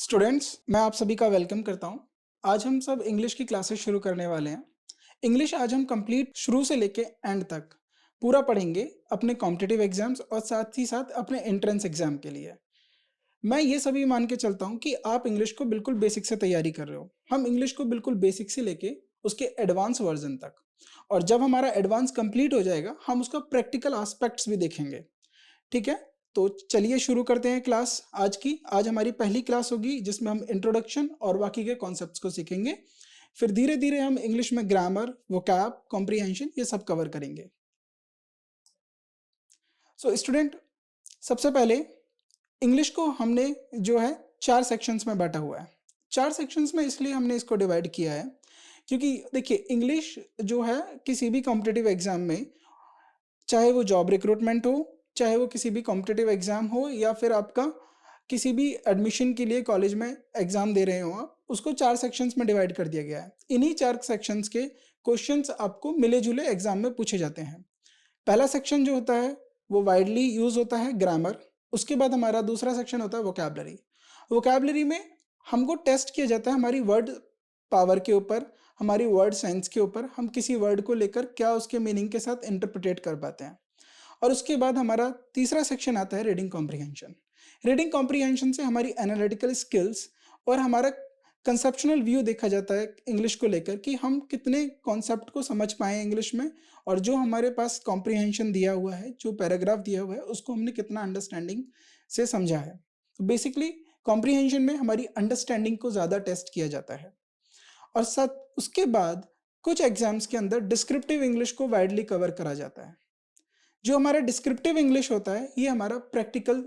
Students, मैं आप सभी का वेलकम करता हूं। आज हम सब इंग्लिश की क्लासेस शुरू करने वाले हैं। इंग्लिश आज हम कंप्लीट शुरू से लेके एंड तक पूरा पढ़ेंगे अपने कॉम्पिटिटिव एग्जाम्स और साथ ही साथ अपने एंट्रेंस एग्जाम के लिए। मैं ये सभी मान के चलता हूं कि आप इंग्लिश को बिल्कुल बेसिक से तैयारी कर रहे हो। हम इंग्लिश को बिल्कुल बेसिक से लेके उसके एडवांस वर्जन तक, और जब हमारा एडवांस कंप्लीट हो जाएगा हम उसका प्रैक्टिकल एस्पेक्ट्स भी देखेंगे। ठीक है, तो चलिए शुरू करते हैं क्लास आज की। आज हमारी पहली क्लास होगी जिसमें हम इंट्रोडक्शन और बाकी के कॉन्सेप्ट्स को सीखेंगे। फिर धीरे धीरे हम इंग्लिश में ग्रामर, वोकैब, कॉम्प्रिहेंशन ये सब कवर करेंगे। सो स्टूडेंट, सबसे पहले इंग्लिश को हमने जो है 4 सेक्शंस में बांटा हुआ है। 4 सेक्शंस में इसलिए हमने इसको डिवाइड किया है क्योंकि देखिए, इंग्लिश जो है किसी भी कॉम्पिटिटिव एग्जाम में, चाहे वो जॉब रिक्रूटमेंट हो, चाहे वो किसी भी कॉम्पिटिटिव एग्जाम हो, या फिर आपका किसी भी एडमिशन के लिए कॉलेज में एग्जाम दे रहे हो आप, उसको 4 सेक्शंस में डिवाइड कर दिया गया है। इन्हीं 4 सेक्शंस के क्वेश्चंस आपको मिले जुले एग्जाम में पूछे जाते हैं। पहला सेक्शन जो होता है वो वाइडली यूज होता है ग्रामर। उसके बाद हमारा दूसरा सेक्शन होता है वोकैबलरी। वोकैबलरी में हमको टेस्ट किया जाता है हमारी वर्ड पावर के ऊपर, हमारी वर्ड सेंस के ऊपर, हम किसी वर्ड को लेकर क्या उसके मीनिंग के साथ इंटरप्रिटेट कर पाते हैं। और उसके बाद हमारा तीसरा सेक्शन आता है रीडिंग कॉम्प्रिहेंशन। रीडिंग कॉम्प्रिहेंशन से हमारी एनालिटिकल स्किल्स और हमारा कंसेप्चुअल व्यू देखा जाता है इंग्लिश को लेकर कि हम कितने कॉन्सेप्ट को समझ पाए इंग्लिश में, और जो हमारे पास कॉम्प्रिहेंशन दिया हुआ है, जो पैराग्राफ दिया हुआ है, उसको हमने कितना अंडरस्टैंडिंग से समझा है। तो बेसिकली कॉम्प्रिहेंशन में हमारी अंडरस्टैंडिंग को ज़्यादा टेस्ट किया जाता है। और साथ उसके बाद कुछ एग्जाम्स के अंदर डिस्क्रिप्टिव इंग्लिश को वाइडली कवर करा जाता है। जो हमारा डिस्क्रिप्टिव इंग्लिश होता है ये हमारा प्रैक्टिकल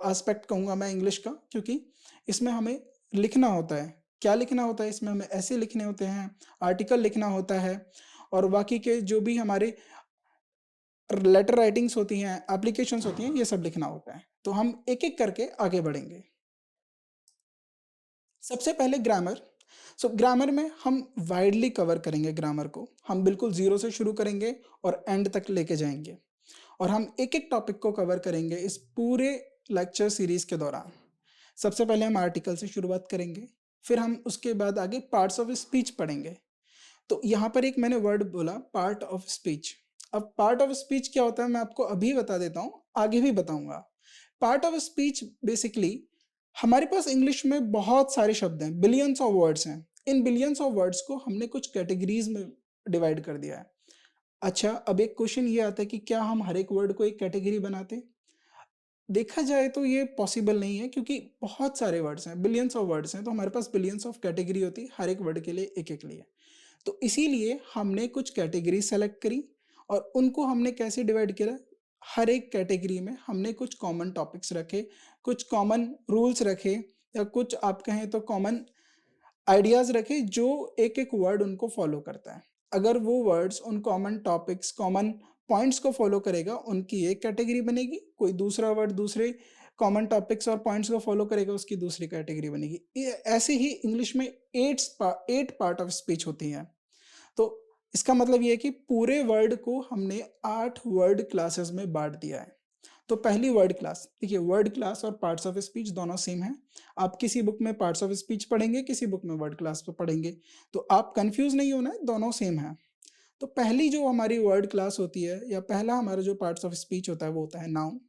एस्पेक्ट कहूँगा मैं इंग्लिश का, क्योंकि इसमें हमें लिखना होता है। क्या लिखना होता है इसमें? हमें ऐसे लिखने होते हैं, आर्टिकल लिखना होता है, और बाकी के जो भी हमारे लेटर राइटिंग्स होती हैं, एप्लीकेशंस होती हैं, ये सब लिखना होता है। तो हम एक एक करके आगे बढ़ेंगे। सबसे पहले ग्रामर। ग्रामर में हम वाइडली कवर करेंगे। ग्रामर को हम बिल्कुल जीरो से शुरू करेंगे और एंड तक लेके जाएंगे, और हम एक एक टॉपिक को कवर करेंगे इस पूरे लेक्चर सीरीज के दौरान। सबसे पहले हम आर्टिकल से शुरुआत करेंगे, फिर हम उसके बाद आगे पार्ट्स ऑफ स्पीच पढ़ेंगे। तो यहाँ पर एक मैंने वर्ड बोला, पार्ट ऑफ स्पीच। अब पार्ट ऑफ स्पीच क्या होता है मैं आपको अभी बता देता हूँ, आगे भी बताऊंगा। पार्ट ऑफ स्पीच बेसिकली, हमारे पास इंग्लिश में बहुत सारे शब्द हैं, बिलियंस ऑफ वर्ड्स हैं। इन बिलियंस ऑफ वर्ड्स को हमने कुछ कैटेगरीज में डिवाइड कर दिया है। अच्छा, अब एक क्वेश्चन ये आता है कि क्या हम हर एक वर्ड को एक कैटेगरी बनाते? देखा जाए तो ये पॉसिबल नहीं है, क्योंकि बहुत सारे वर्ड्स हैं, बिलियंस ऑफ वर्ड्स हैं, तो हमारे पास बिलियंस ऑफ कैटेगरी होती है हर एक वर्ड के लिए, एक एक लिए। तो इसीलिए हमने कुछ कैटेगरी सेलेक्ट करी, और उनको हमने कैसे डिवाइड किया? हर एक कैटेगरी में हमने कुछ कॉमन टॉपिक्स रखे, कुछ कॉमन रूल्स रखे, या कुछ आप कहें तो कॉमन आइडियाज रखे जो एक एक वर्ड उनको फॉलो करता है। अगर वो वर्ड्स उन कॉमन टॉपिक्स, कॉमन पॉइंट्स को फॉलो करेगा, उनकी एक कैटेगरी बनेगी। कोई दूसरा वर्ड दूसरे कॉमन टॉपिक्स और पॉइंट्स को फॉलो करेगा, उसकी दूसरी कैटेगरी बनेगी। ऐसे ही इंग्लिश में 8 पार्ट ऑफ स्पीच होती हैं। तो इसका मतलब ये है कि पूरे वर्ड को हमने 8 वर्ड क्लासेस में बांट दिया है। तो पहली वर्ड क्लास, देखिए वर्ड क्लास और पार्ट्स ऑफ स्पीच दोनों सेम है। आप किसी बुक में पार्ट्स ऑफ स्पीच पढ़ेंगे, किसी बुक में वर्ड क्लास पे पढ़ेंगे, तो आप कंफ्यूज नहीं होना है, दोनों सेम है। तो पहली जो हमारी वर्ड क्लास होती है, या पहला हमारा जो पार्ट्स ऑफ स्पीच होता है, वो होता है नाउन।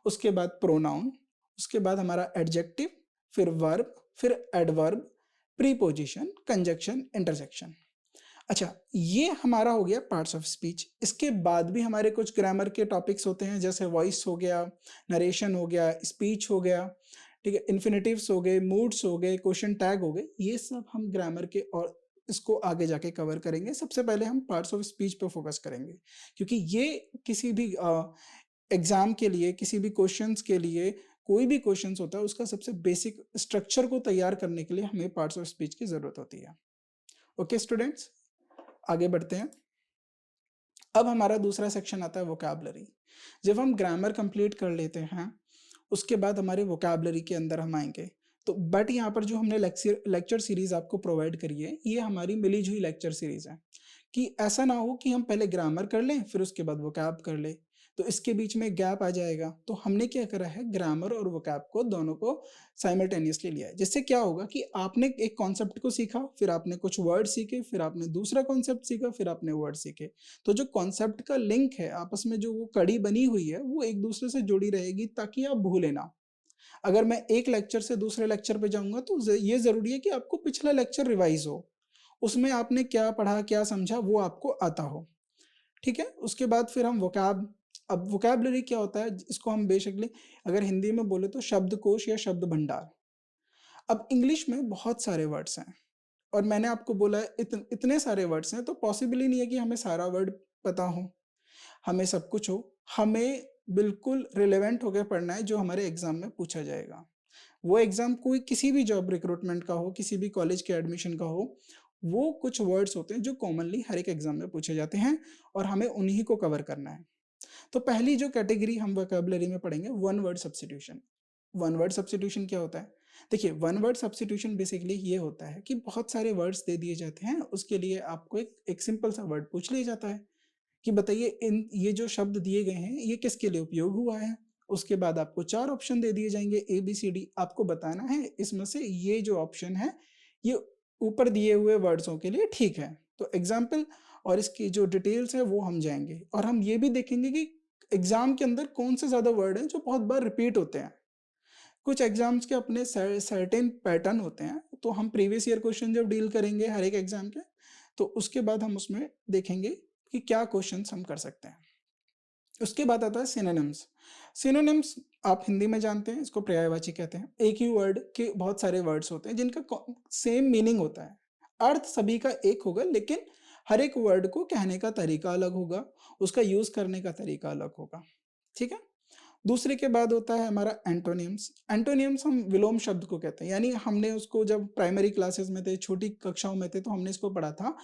उसके बाद प्रोनाउन, उसके बाद हमारा एडजेक्टिव, फिर वर्ब, फिर एडवर्ब, प्रीपोजिशन, कंजक्शन, इंटरजेक्शन। अच्छा, ये हमारा हो गया पार्ट्स ऑफ स्पीच। इसके बाद भी हमारे कुछ ग्रामर के टॉपिक्स होते हैं, जैसे वॉइस हो गया, नरेशन हो गया, स्पीच हो गया, ठीक है, इन्फिनेटिव्स हो गए, मूड्स हो गए, क्वेश्चन टैग हो गए। ये सब हम ग्रामर के और इसको आगे जाके कवर करेंगे। सबसे पहले हम पार्ट्स ऑफ स्पीच पे फोकस करेंगे, क्योंकि ये किसी भी एग्जाम के लिए, किसी भी क्वेश्चंस के लिए, कोई भी क्वेश्चंस होता है उसका सबसे बेसिक स्ट्रक्चर को तैयार करने के लिए हमें पार्ट्स ऑफ स्पीच की जरूरत होती है। ओके स्टूडेंट्स, आगे बढ़ते हैं। अब हमारा दूसरा सेक्शन आता है वोकैबलरी। जब हम ग्रामर कंप्लीट कर लेते हैं, उसके बाद हमारे वोकैबलरी के अंदर हम आएंगे। तो बट यहाँ पर जो हमने लेक्चर सीरीज आपको प्रोवाइड करी है, ये हमारी मिली जुली लेक्चर सीरीज है, कि ऐसा ना हो कि हम पहले ग्रामर कर लें फिर उसके बाद वोकैब कर ले। तो इसके बीच में गैप आ जाएगा। तो हमने क्या करा है, ग्रामर और वोकैब को दोनों को साइमल्टेनियसली लिया है। जिससे क्या होगा कि आपने एक कॉन्सेप्ट को सीखा, फिर आपने कुछ वर्ड सीखे, फिर आपने दूसरा कॉन्सेप्ट सीखा, फिर आपने वर्ड सीखे। तो जो कॉन्सेप्ट का लिंक है आपस में, जो वो कड़ी बनी हुई है, वो एक दूसरे से जुड़ी रहेगी ताकि आप भूले ना। अगर मैं एक लेक्चर से दूसरे लेक्चर पे जाऊंगा तो ये जरूरी है कि आपको पिछला लेक्चर रिवाइज हो, उसमें आपने क्या पढ़ा क्या समझा वो आपको आता हो। ठीक है, उसके बाद फिर हम वोकैब, अब वोकैबलरी क्या होता है, इसको हम बेसिकली अगर हिंदी में बोले तो शब्दकोश या शब्द भंडार। अब इंग्लिश में बहुत सारे वर्ड्स हैं और मैंने आपको बोला है इतने सारे वर्ड्स हैं, तो पॉसिबल ही नहीं है कि हमें सारा वर्ड पता हो, हमें सब कुछ हो। हमें बिल्कुल रिलेवेंट होकर पढ़ना है जो हमारे एग्जाम में पूछा जाएगा। वो एग्जाम कोई किसी भी जॉब रिक्रूटमेंट का हो, किसी भी कॉलेज के एडमिशन का हो, वो कुछ वर्ड्स होते हैं जो कॉमनली हर एक एग्जाम में पूछे जाते हैं और हमें उन्हीं को कवर करना है। तो पहली जो कैटेगरी हम वोकैबुलरी में पढ़ेंगे, one word substitution. One word substitution क्या होता है? देखिए, वन वर्ड सब्स्टिट्यूशन बेसिकली ये होता है कि बहुत सारे वर्ड्स दे दिए जाते हैं, उसके लिए आपको एक सिंपल सा वर्ड पूछ लिया जाता है कि बताइए इन ये जो शब्द दिए गए हैं ये किसके लिए उपयोग हुआ है। उसके बाद आपको चार ऑप्शन दे दिए जाएंगे ए बी सी डी, आपको बताना है इसमें से ये जो ऑप्शन है ये ऊपर दिए हुए वर्ड्सों के लिए ठीक है। तो एग्जाम्पल और इसकी जो डिटेल्स है वो हम जाएंगे, और हम ये भी देखेंगे कि एग्जाम के अंदर कौन से ज्यादा वर्ड हैं जो बहुत बार रिपीट होते हैं। कुछ एग्जाम्स के अपने सर्टेन पैटर्न होते हैं, तो हम प्रीवियस ईयर क्वेश्चन जब डील करेंगे हर एक एग्जाम के, तो उसके बाद हम उसमें देखेंगे कि क्या क्वेश्चंस हम कर सकते हैं। उसके बाद आता है सिनोनिम्स। सिनोनिम्स आप हिंदी में जानते हैं, इसको पर्यायवाची कहते हैं। एक ही वर्ड के बहुत सारे वर्ड्स होते हैं जिनका सेम मीनिंग होता है, अर्थ सभी का एक होगा, लेकिन हर एक वर्ड को कहने का तरीका अलग होगा, उसका यूज करने का तरीका अलग होगा। ठीक है। दूसरे के बाद होता है हमारा एंटोनिम्स। एंटोनिम्स हम विलोम शब्द को कहते हैं, यानी हमने उसको जब प्राइमरी क्लासेस में थे, छोटी कक्षाओं में थे, तो हमने इसको पढ़ा था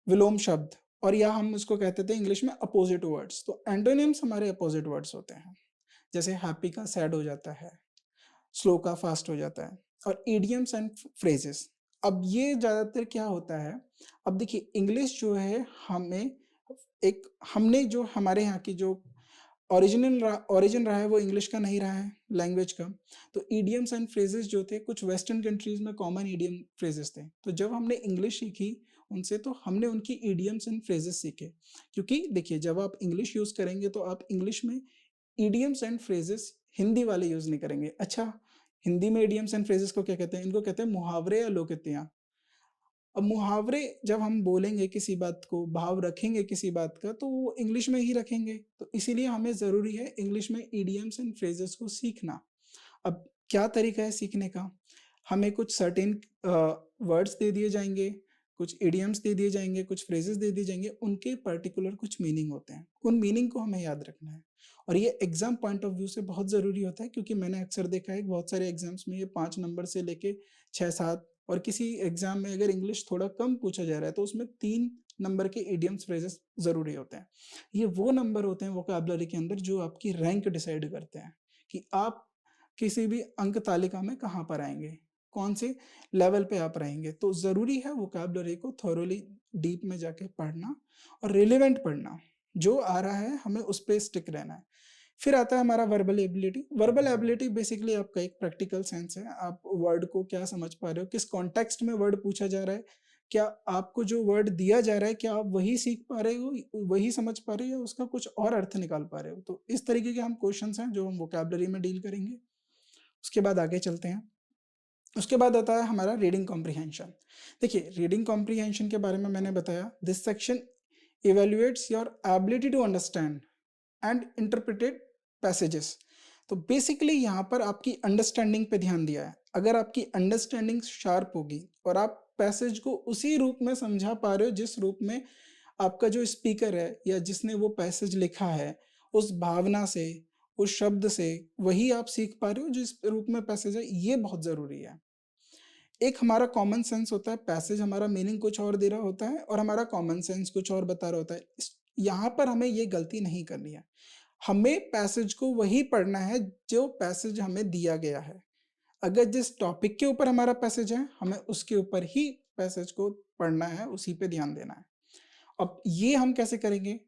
विलोम शब्द, और या हम इसको कहते थे इंग्लिश में अपोजिट वर्ड्स। तो एंटोनिम्स हमारे अपोजिट वर्ड्स होते हैं, जैसे हैप्पी का सैड हो जाता है, स्लो का फास्ट हो जाता है। और इडियम्स एंड फ्रेजेस, अब ये ज्यादातर क्या होता है, अब देखिए इंग्लिश जो है हमें एक, हमने जो हमारे यहाँ की जो ओरिजिन रहा है वो इंग्लिश का नहीं रहा है, लैंग्वेज का। तो ईडियम्स एंड फ्रेजेस जो थे कुछ वेस्टर्न कंट्रीज में कॉमन ईडियम फ्रेजेस थे, तो जब हमने इंग्लिश सीखी उनसे तो हमने उनकी ईडियम्स एंड फ्रेजेस सीखे। क्योंकि देखिए जब आप इंग्लिश यूज करेंगे तो आप इंग्लिश में ईडियम्स एंड फ्रेजेस हिंदी वाले यूज नहीं करेंगे। अच्छा, हिंदी में ईडियम्स एंड फ्रेजेस को क्या कहते हैं? इनको कहते हैं मुहावरे या लोकोक्तियां। अब मुहावरे जब हम बोलेंगे किसी बात को, भाव रखेंगे किसी बात का, तो वो इंग्लिश में ही रखेंगे, तो इसीलिए हमें जरूरी है इंग्लिश में इडियम्स एंड फ्रेजेस को सीखना। अब क्या तरीका है सीखने का? हमें कुछ सर्टेन वर्ड्स दे दिए जाएंगे, कुछ इडियम्स दे दिए जाएंगे, कुछ फ्रेजेस दे दिए जाएंगे, उनके पर्टिकुलर कुछ मीनिंग होते हैं, उन मीनिंग को हमें याद रखना है। और ये एग्जाम पॉइंट ऑफ व्यू से बहुत जरूरी होता है, क्योंकि मैंने अक्सर देखा है बहुत सारे एग्जाम्स में ये 5 नंबर से लेके 6-7, और किसी एग्जाम में अगर इंग्लिश थोड़ा कम पूछा जा रहा है तो उसमें 3 नंबर के इडियम्स फ्रेजेस जरूरी होते हैं। ये वो नंबर होते हैं वोकैबुलरी के अंदर जो आपकी रैंक डिसाइड करते हैं कि आप किसी भी अंक तालिका में कहाँ पर आएंगे, कौन से लेवल पे आप रहेंगे। तो जरूरी है वोकैबुलरी को थोरोली डीप में जाके पढ़ना और रिलेवेंट पढ़ना, जो आ रहा है हमें उस पर स्टिक रहना है। फिर आता है हमारा verbal ability. Verbal ability basically आपका एक प्रैक्टिकल सेंस है, आप वर्ड को क्या समझ पा रहे हो, किस कॉन्टेक्स्ट में वर्ड पूछा जा रहा है, क्या आपको जो वर्ड दिया जा रहा है क्या आप वही सीख पा रहे हो, वही समझ पा रहे हो, या उसका कुछ और अर्थ निकाल पा रहे हो। तो इस तरीके के हम क्वेश्चंस हैं जो हम वोकैबुलरी में डील करेंगे। उसके बाद आगे चलते हैं। उसके बाद आता है हमारा रीडिंग कॉम्प्रिहेंशन। देखिए रीडिंग कॉम्प्रिहेंशन के बारे में मैंने बताया, this section evaluates your ability to understand and interpreted passages. तो बेसिकली यहाँ पर आपकी अंडरस्टैंडिंग पे ध्यान दिया है। अगर आपकी अंडरस्टैंडिंग शार्प होगी और आप पैसेज को उसी रूप में समझा पा रहे हो जिस रूप में आपका जो स्पीकर है या जिसने वो पैसेज लिखा है, उस भावना से, उस शब्द से वही आप सीख पा रहे हो जिस रूप में पैसेज है, ये बहुत जरूरी है। एक हमारा कॉमन सेंस होता है, पैसेज हमारा मीनिंग कुछ और दे रहा होता है और हमारा कॉमन सेंस कुछ और बता रहा होता है। यहाँ पर हमें ये गलती नहीं करनी है, हमें पैसेज को वही पढ़ना है जो पैसेज हमें दिया गया है। अगर जिस टॉपिक के ऊपर हमारा पैसेज है हमें उसके ऊपर ही पैसेज को पढ़ना है, उसी पे ध्यान देना है। अब ये हम कैसे करेंगे?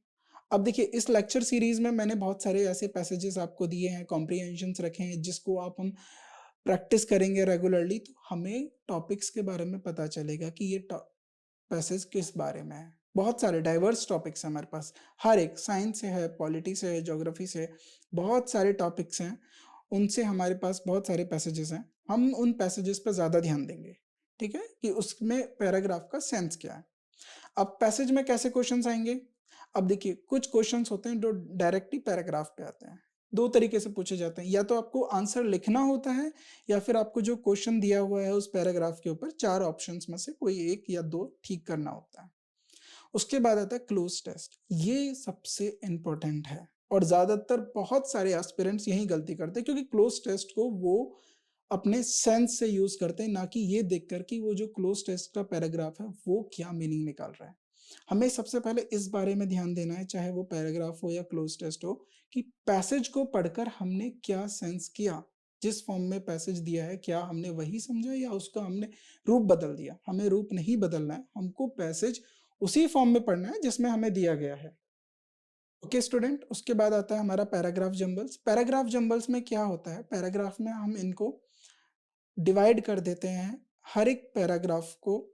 अब देखिए इस लेक्चर सीरीज में मैंने बहुत सारे ऐसे पैसेजेस आपको दिए हैं, कॉम्प्रिहेंशंस रखे हैं, जिसको आप हम प्रैक्टिस करेंगे रेगुलरली तो हमें टॉपिक्स के बारे में पता चलेगा कि ये पैसेज किस बारे में है। बहुत सारे डाइवर्स टॉपिक्स हैं हमारे पास, हर एक साइंस से है, पॉलिटी से है, ज्योग्राफी से है, बहुत सारे टॉपिक्स हैं, उनसे हमारे पास बहुत सारे पैसेजेस हैं। हम उन पैसेजेस पर ज़्यादा ध्यान देंगे, ठीक है, कि उसमें पैराग्राफ का सेंस क्या है। अब पैसेज में कैसे क्वेश्चंस आएंगे? अब देखिए कुछ क्वेश्चंस होते हैं जो डायरेक्टली पैराग्राफ पे आते हैं, दो तरीके से पूछे जाते हैं, या तो आपको आंसर लिखना होता है या फिर आपको जो क्वेश्चन दिया हुआ है उस पैराग्राफ के ऊपर चार ऑप्शंस में से कोई एक या दो ठीक करना होता है। उसके बाद आता है क्लोज टेस्ट, ये सबसे इंपॉर्टेंट है और ज्यादातर बहुत सारे एस्पिरेंट्स यही गलती करते हैं, क्योंकि क्लोज टेस्ट को वो अपने सेंस से यूज करते हैं, ना कि ये देखकर कि वो जो क्लोज टेस्ट का पैराग्राफ है वो क्या मीनिंग निकाल रहा है। हमें सबसे पहले इस बारे में ध्यान देना है, चाहे वो पैराग्राफ हो या क्लोज टेस्ट हो, कि पैसेज को पढ़कर हमने क्या सेंस किया, जिस फॉर्म में पैसेज दिया है क्या हमने वही समझा या उसका हमने रूप बदल दिया। हमें रूप नहीं बदलना है, हमको पैसेज उसी फॉर्म में पढ़ना है जिसमें हमें दिया गया है। ओके स्टूडेंट, उसके बाद आता है हमारा पैराग्राफ जंबल्स। पैराग्राफ जंबल्स में क्या होता है, पैराग्राफ में हम इनको डिवाइड कर देते हैं, हर एक पैराग्राफ को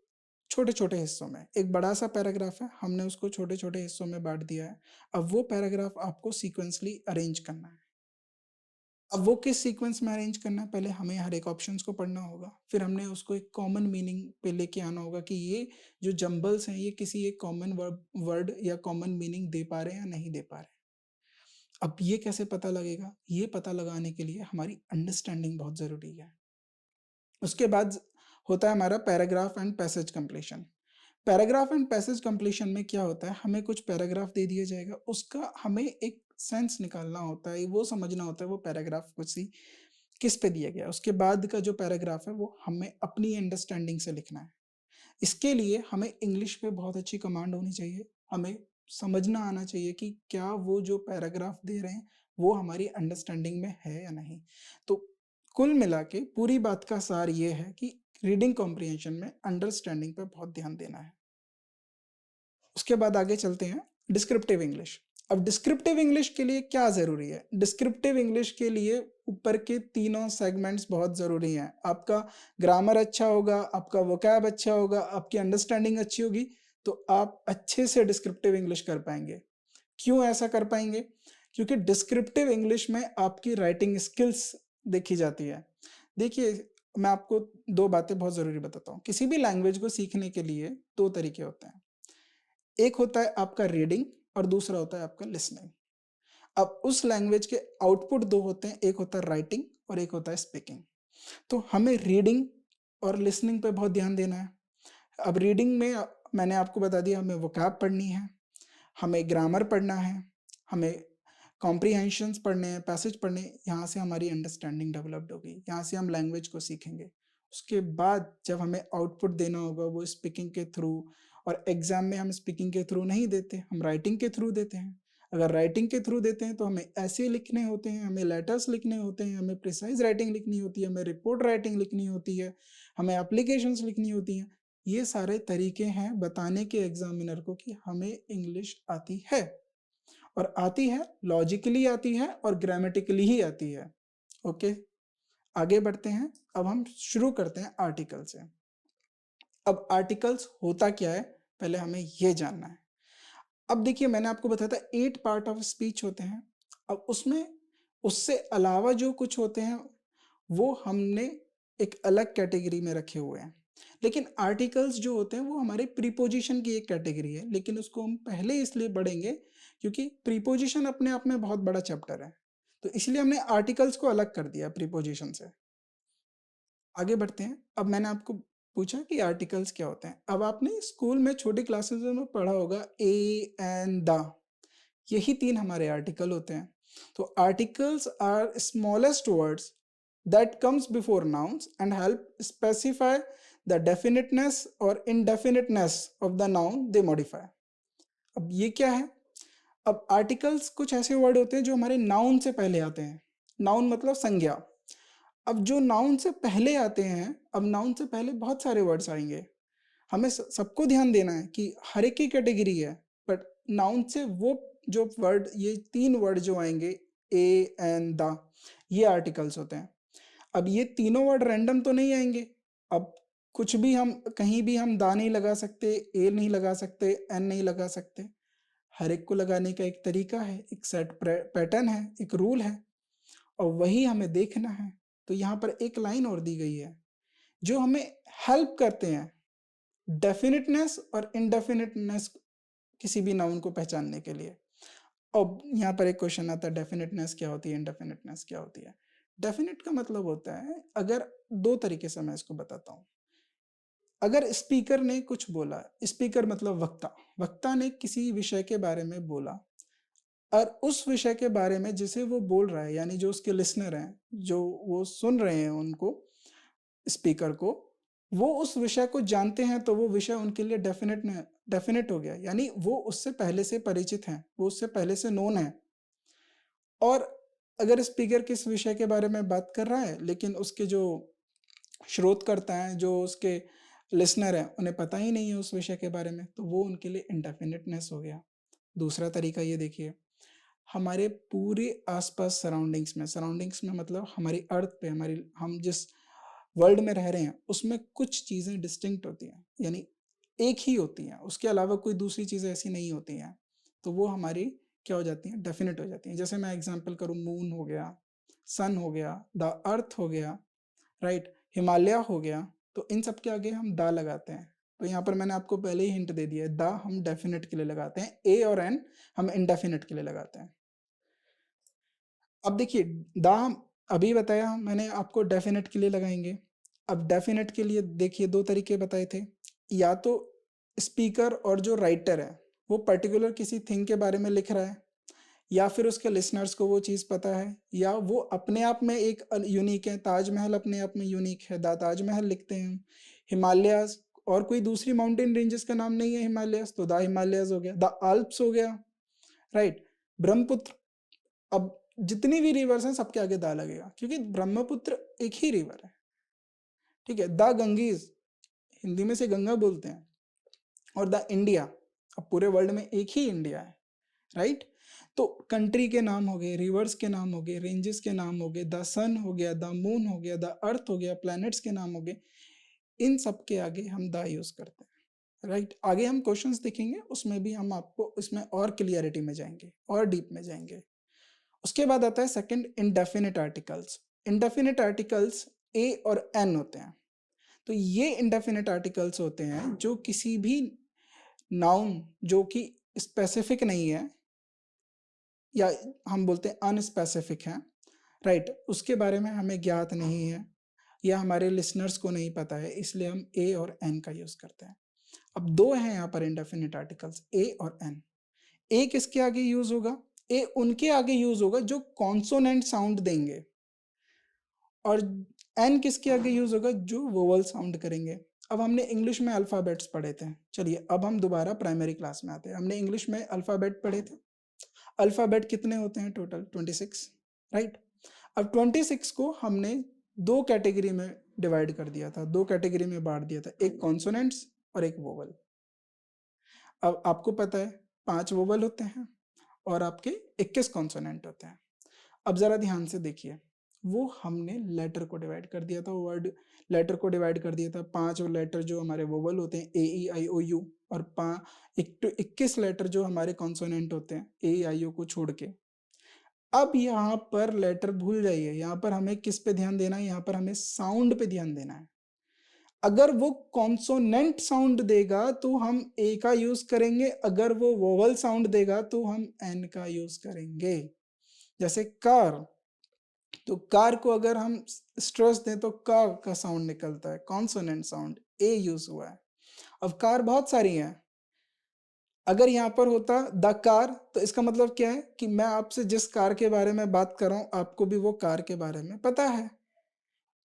छोटे छोटे हिस्सों में। एक बड़ा सा पैराग्राफ है, हमने उसको छोटे छोटे हिस्सों में बांट दिया है। अब वो पैराग्राफ आपको सीक्वेंसली अरेंज करना है। अब वो किस सीक्वेंस में अरेंज करना है, पहले हमें हर एक ऑप्शंस को पढ़ना होगा, फिर हमने उसको एक कॉमन मीनिंग पे लेके आना होगा कि ये जो जंबल्स हैं ये किसी एक कॉमन वर्ड या कॉमन मीनिंग दे पा रहे हैं या नहीं दे पा रहे हैं। अब ये कैसे पता लगेगा, ये पता लगाने के लिए हमारी अंडरस्टैंडिंग बहुत जरूरी है। उसके बाद होता है हमारा paragraph and passage completion. Paragraph and passage completion में क्या होता है, हमें कुछ पैराग्राफ दे दिया जाएगा, उसका हमें एक सेंस निकालना होता है, वो समझना होता है वो पैराग्राफ किस पे दिया गया। उसके बाद का जो पैराग्राफ है वो हमें अपनी अंडरस्टैंडिंग से लिखना है। इसके लिए हमें इंग्लिश पे बहुत अच्छी कमांड होनी चाहिए, हमें समझना आना चाहिए कि क्या वो जो पैराग्राफ दे रहे हैं वो हमारी अंडरस्टैंडिंग में है या नहीं। तो कुल मिला के पूरी बात का सार ये है कि रीडिंग कॉम्प्रिहेंशन में अंडरस्टैंडिंग पे बहुत ध्यान देना है। उसके बाद आगे चलते हैं डिस्क्रिप्टिव इंग्लिश। अब डिस्क्रिप्टिव इंग्लिश के लिए क्या जरूरी है, डिस्क्रिप्टिव इंग्लिश के लिए ऊपर के तीनों सेगमेंट्स बहुत जरूरी हैं। आपका ग्रामर अच्छा होगा, आपका वोकैब अच्छा होगा, आपकी अंडरस्टैंडिंग अच्छी होगी, तो आप अच्छे से डिस्क्रिप्टिव इंग्लिश कर पाएंगे। क्यों ऐसा कर पाएंगे, क्योंकि डिस्क्रिप्टिव इंग्लिश में आपकी राइटिंग स्किल्स देखी जाती है। देखिए मैं आपको दो बातें बहुत जरूरी बताता हूँ, किसी भी लैंग्वेज को सीखने के लिए दो तरीके होते हैं, एक होता है आपका रीडिंग और दूसरा होता है आपका लिसनिंग। अब उस लैंग्वेज के आउटपुट दो होते हैं, एक होता है राइटिंग और एक होता है स्पीकिंग। तो हमें रीडिंग और लिसनिंग पे बहुत ध्यान देना है। अब रीडिंग में मैंने आपको बता दिया, हमें वोकैब पढ़नी है, हमें ग्रामर पढ़ना है, हमें कॉम्प्रीहेंशंस पढ़ने हैं, पैसेज पढ़ने हैं, यहाँ से हमारी अंडरस्टैंडिंग डेवलप्ड होगी, यहाँ से हम लैंग्वेज को सीखेंगे। उसके बाद जब हमें आउटपुट देना होगा वो स्पीकिंग के थ्रू, और एग्जाम में हम स्पीकिंग के थ्रू नहीं देते, हम राइटिंग के थ्रू देते हैं। अगर राइटिंग के थ्रू देते हैं तो हमें ऐसे लिखने होते हैं, हमें लेटर्स लिखने होते हैं, हमें प्रिसाइज राइटिंग लिखनी होती है, हमें रिपोर्ट राइटिंग लिखनी होती है, हमें एप्लीकेशंस लिखनी होती हैं। ये सारे तरीके हैं बताने के एग्जामिनर को कि हमें इंग्लिश आती है, और आती है लॉजिकली आती है और ग्रामेटिकली ही आती है। ओके, आगे बढ़ते हैं। अब हम शुरू करते हैं आर्टिकल से। अब आर्टिकल्स होता क्या है पहले हमें यह जानना है। अब देखिए मैंने आपको बताया था 8 पार्ट ऑफ स्पीच होते हैं। अब उसमें उससे अलावा जो कुछ होते हैं वो हमने एक अलग कैटेगरी में रखे हुए हैं। लेकिन आर्टिकल्स जो होते हैं वो हमारे प्रीपोजिशन की एक कैटेगरी है, लेकिन उसको हम पहले इसलिए पढ़ेंगे क्योंकि प्रीपोजिशन अपने आप में बहुत बड़ा चैप्टर है, तो इसलिए हमने आर्टिकल्स को अलग कर दिया प्रीपोजिशन से। आगे बढ़ते हैं। अब मैंने आपको पूछा कि आर्टिकल्स क्या होते हैं। अब आपने स्कूल में छोटी क्लासेस में पढ़ा होगा ए एंड द, यही तीन हमारे आर्टिकल होते हैं। तो articles are smallest words that comes before nouns and help specify the definiteness or indefiniteness of the noun they modify। अब ये क्या है, अब आर्टिकल्स कुछ ऐसे वर्ड होते हैं जो हमारे नाउन से पहले आते हैं। नाउन मतलब संज्ञा। अब जो नाउन से पहले आते हैं, अब नाउन से पहले बहुत सारे वर्ड्स आएंगे, हमें सबको ध्यान देना है कि हर एक की कैटेगरी है, बट नाउन से वो जो वर्ड, ये 3 वर्ड जो आएँगे ए, एन, द, ये आर्टिकल्स होते हैं। अब ये तीनों वर्ड रैंडम तो नहीं आएँगे। अब कुछ भी हम कहीं भी हम दा नहीं लगा सकते, ए नहीं लगा सकते, एन नहीं लगा सकते। हर एक को लगाने का एक तरीका है, एक सेट पैटर्न है, एक रूल है और वही हमें देखना है। तो यहाँ पर एक लाइन और दी गई है, जो हमें हेल्प करते हैं डेफिनिटनेस और इनडेफिनिटनेस किसी भी नाउन को पहचानने के लिए। अब यहाँ पर एक क्वेश्चन आता है, डेफिनिटनेस क्या होती है, इनडेफिनिटनेस क्या होती है? डेफिनिट का मतलब होता है, अगर 2 तरीके से मैं इसको बताता हूँ। अगर स्पीकर ने कुछ बोला, स्पीकर मतलब वक्ता, वक्ता ने किसी विषय के बारे में बोला और उस विषय के बारे में जिसे वो बोल रहा है, यानी जो उसके लिसनर हैं, जो वो सुन रहे हैं उनको, स्पीकर को, वो उस विषय को जानते हैं, तो वो विषय उनके लिए डेफिनिट हो गया, यानी वो उससे पहले से परिचित हैं, वो उससे पहले से नोन है। और अगर स्पीकर किस विषय के बारे में बात कर रहा है, लेकिन उसके जो शोधकर्ता हैं, जो उसके लिसनर हैं, उन्हें पता ही नहीं है उस विषय के बारे में, तो वो उनके लिए इंडेफिनिटनेस हो गया। दूसरा तरीका ये देखिए, हमारे पूरे आस-पास सराउंडिंग्स में मतलब हमारी अर्थ पे, हमारी हम जिस वर्ल्ड में रह रहे हैं, उसमें कुछ चीज़ें डिस्टिंक्ट होती हैं, यानी एक ही होती हैं, उसके अलावा कोई दूसरी चीज़ें ऐसी नहीं होती हैं। तो वो हमारी क्या हो जाती हैं, डेफिनिट हो जाती हैं। जैसे मैं एग्ज़ाम्पल करूँ, मून हो गया, सन हो गया, द अर्थ हो गया, राइट? हिमालय हो गया, तो इन सब के आगे हम द लगाते हैं। तो यहाँ पर मैंने आपको पहले ही हिंट दे दिया है, द हम डेफिनिट के लिए लगाते हैं, ए और एन हम इंडेफिनिट के लिए लगाते हैं। अब देखिए, द हम अभी बताया मैंने आपको डेफिनिट के लिए लगाएँगे। अब डेफिनिट के लिए देखिए 2 तरीके बताए थे, या तो स्पीकर और जो राइटर है, वो पर्टिकुलर किसी थिंग के बारे में लिख रहा है, या फिर उसके लिसनर्स को वो चीज़ पता है, या वो अपने आप में एक यूनिक है, ताजमहल अपने आप में यूनिक है, द ताजमहल लिखते हैं हम। हिमालयाज़ और कोई दूसरी माउंटेन रेंजेस का नाम नहीं है हिमालयाज़, तो द हिमालयाज़ हो गया, द आल्प्स हो गया, राइट? ब्रह्मपुत्र, अब जितनी भी रिवर्स हैं सबके आगे द लगेगा, क्योंकि ब्रह्मपुत्र एक ही रिवर है, ठीक है? द गंगेज़, हिंदी में से गंगा बोलते हैं, और द इंडिया, अब पूरे वर्ल्ड में एक ही इंडिया है, राइट? तो कंट्री के नाम हो गए, रिवर्स के नाम हो गए, रेंजेस के नाम हो गए, द सन हो गया, द मून हो गया, द अर्थ हो गया, प्लैनेट्स के नाम हो गए, इन सब के आगे हम द यूज़ करते हैं, राइट? आगे हम क्वेश्चंस देखेंगे, उसमें भी हम आपको इसमें और क्लियरिटी में जाएँगे और डीप में जाएँगे। उसके बाद आता है second, indefinite articles. Indefinite articles a और एन होते हैं। तो ये इंडेफिनिट आर्टिकल्स होते हैं जो किसी भी नाउन जो कि स्पेसिफिक नहीं है, या हम बोलते हैं अनस्पेसिफिक है, राइट? उसके बारे में हमें ज्ञात नहीं है, या हमारे लिसनर्स को नहीं पता है, इसलिए हम ए और एन का यूज़ करते हैं। अब 2 हैं यहाँ पर इंडेफिनिट आर्टिकल्स, ए और एन। ए किसके आगे यूज़ होगा? ए उनके आगे यूज़ होगा जो कॉन्सोनेंट साउंड देंगे, और एन किसके आगे यूज़ होगा? जो वोवल साउंड करेंगे। अब हमने इंग्लिश में अल्फ़ाबेट्स पढ़े थे। चलिए अब हम दोबारा प्राइमरी क्लास में आते हैं। हमने इंग्लिश में अल्फ़ाबेट पढ़े थे। अल्फ़ाबेट कितने होते हैं टोटल? 26, राइट? अब 26 को हमने 2 कैटेगरी में डिवाइड कर दिया था, 2 कैटेगरी में बाँट दिया था, एक कॉन्सोनेंट्स और एक वोवल। अब आपको पता है 5 वोवल होते हैं और आपके 21 कॉन्सोनेंट होते हैं। अब ज़रा ध्यान से देखिए, वो हमने लेटर को डिवाइड कर दिया था, वर्ड लेटर को डिवाइड कर दिया था, 5 लेटर जो हमारे वोवल होते हैं, ए, ई, आई, ओ, यू, और 21 लेटर जो हमारे कॉन्सोनेंट होते हैं, ए, ई, आई, ओ को छोड़ के। अब यहाँ पर लेटर भूल जाइए, यहाँ पर हमें किस पे ध्यान देना है? यहाँ पर हमें साउंड पे ध्यान देना है। अगर वो कॉन्सोनेंट साउंड देगा तो हम ए का यूज़ करेंगे, अगर वो वोवल साउंड देगा तो हम एन का यूज़ करेंगे। जैसे कार, तो कार को अगर हम स्ट्रेस दें तो कार का साउंड निकलता है, कॉन्सोनेंट साउंड, ए यूज़ हुआ है। अब कार बहुत सारी हैं, अगर यहाँ पर होता द कार, तो इसका मतलब क्या है कि मैं आपसे जिस कार के बारे में बात कर रहा हूँ, आपको भी वो कार के बारे में पता है।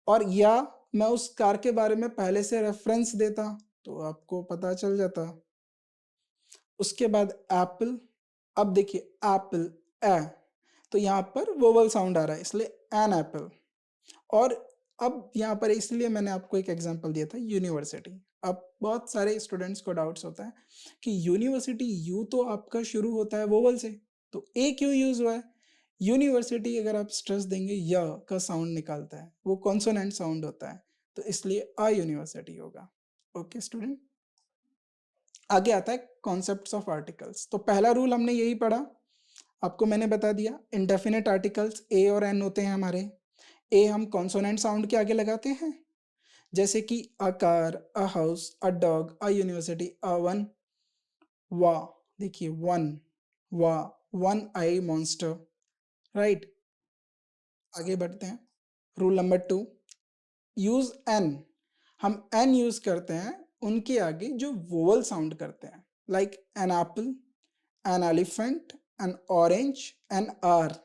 और या मैं उस कार के बारे में पहले से रेफरेंस देता, तो आपको पता चल जाता। उसके बाद एप्पल, अब देखिए एप्पल, ए, तो यहाँ पर वोवल साउंड आ रहा है, इसलिए एन एप्पल। और अब यहाँ पर इसलिए मैंने आपको एक एग्जांपल दिया था यूनिवर्सिटी, अब बहुत सारे स्टूडेंट्स को डाउट्स होता है कि यूनिवर्सिटी यू तो आपका शुरू होता है वोवल से, तो ए क्यों यूज हुआ है? यूनिवर्सिटी अगर आप स्ट्रेस देंगे य का साउंड निकालता है, वो कॉन्सोनेंट साउंड होता है, तो इसलिए आ यूनिवर्सिटी होगा। ओके स्टूडेंट, आगे आता है कॉन्सेप्ट्स ऑफ आर्टिकल्स। तो पहला रूल हमने यही पढ़ा, आपको मैंने बता दिया, इंडेफिनिट आर्टिकल्स ए और एन होते हैं हमारे। ए हम कॉन्सोनेंट साउंड के आगे लगाते हैं, जैसे कि a car, a house, a dog, a university, a one, वा, देखिए वन, वा, वन आई मॉन्स्टर, राइट। आगे बढ़ते हैं, रूल नंबर 2, यूज एन। हम एन यूज करते हैं उनके आगे जो वोवल साउंड करते हैं, like an apple, an elephant, an orange, an R.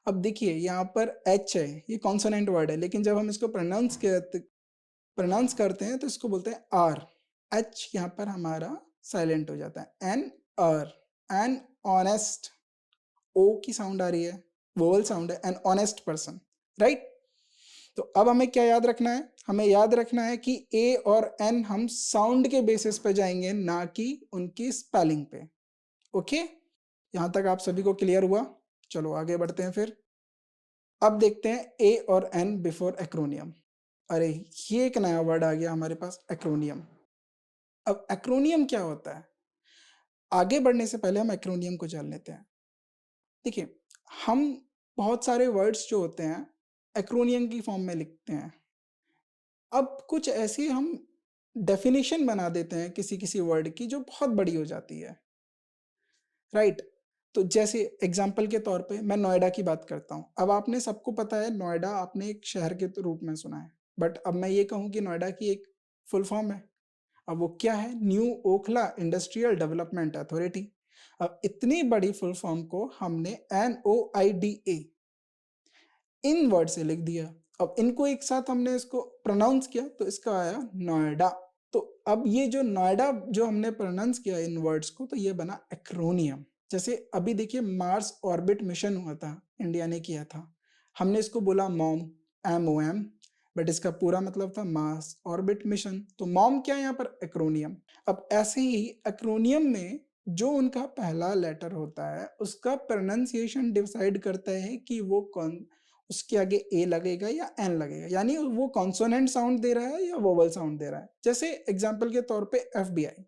अब देखिए यहाँ पर एच है, ये कॉन्सोनेंट वर्ड है, लेकिन जब हम इसको प्रोनाउंस करते हैं तो इसको बोलते हैं आर। एच यहाँ पर हमारा साइलेंट हो जाता है, एन आर। एन ऑनेस्ट, ओ की साउंड आ रही है, वोवल साउंड है, एन ऑनेस्ट पर्सन, राइट। तो अब हमें क्या याद रखना है? हमें याद रखना है कि ए और एन हम साउंड के बेसिस पे जाएंगे, ना कि उनकी स्पेलिंग पे। ओके, यहां तक आप सभी को क्लियर हुआ? चलो आगे बढ़ते हैं फिर। अब देखते हैं ए और एन बिफोर एक्रोनियम। अरे, ये एक नया वर्ड आ गया हमारे पास, एक्रोनियम। अब एक्रोनियम क्या होता है? आगे बढ़ने से पहले हम एक्रोनियम को जान लेते हैं। देखिए, हम बहुत सारे वर्ड्स जो होते हैं एक्रोनियम की फॉर्म में लिखते हैं। अब कुछ ऐसी हम डेफिनेशन बना देते हैं किसी किसी वर्ड की जो बहुत बड़ी हो जाती है, राइट। तो जैसे एग्जाम्पल के तौर पे मैं नोएडा की बात करता हूँ। अब आपने, सबको पता है नोएडा आपने एक शहर के रूप में सुना है, बट अब मैं ये कहूँ कि नोएडा की एक फुल फॉर्म है, अब वो क्या है? New Okhla industrial development authority. अब इतनी बड़ी फुल फॉर्म को हमने NOIDA इन वर्ड से लिख दिया। अब इनको एक साथ हमने इसको प्रोनाउंस किया तो इसका आया नोएडा। तो अब ये जो नोएडा जो हमने प्रोनाउंस किया इन वर्ड्स को, तो ये बना एक्रोनियम। जैसे अभी देखिए मार्स ऑर्बिट मिशन हुआ था, इंडिया ने किया था, हमने इसको बोला मॉम, MOM, बट इसका पूरा मतलब था मार्स ऑर्बिट मिशन। तो मॉम क्या है यहाँ पर? एक्रोनियम। अब ऐसे ही एक्रोनियम में जो उनका पहला लेटर होता है उसका प्रोनाउंसिएशन डिसाइड करता है कि वो कौन, उसके आगे ए लगेगा या एन लगेगा, यानी वो कॉन्सोनेंट साउंड दे रहा है या वोवल साउंड दे रहा है। जैसे एग्जांपल के तौर पे FBI,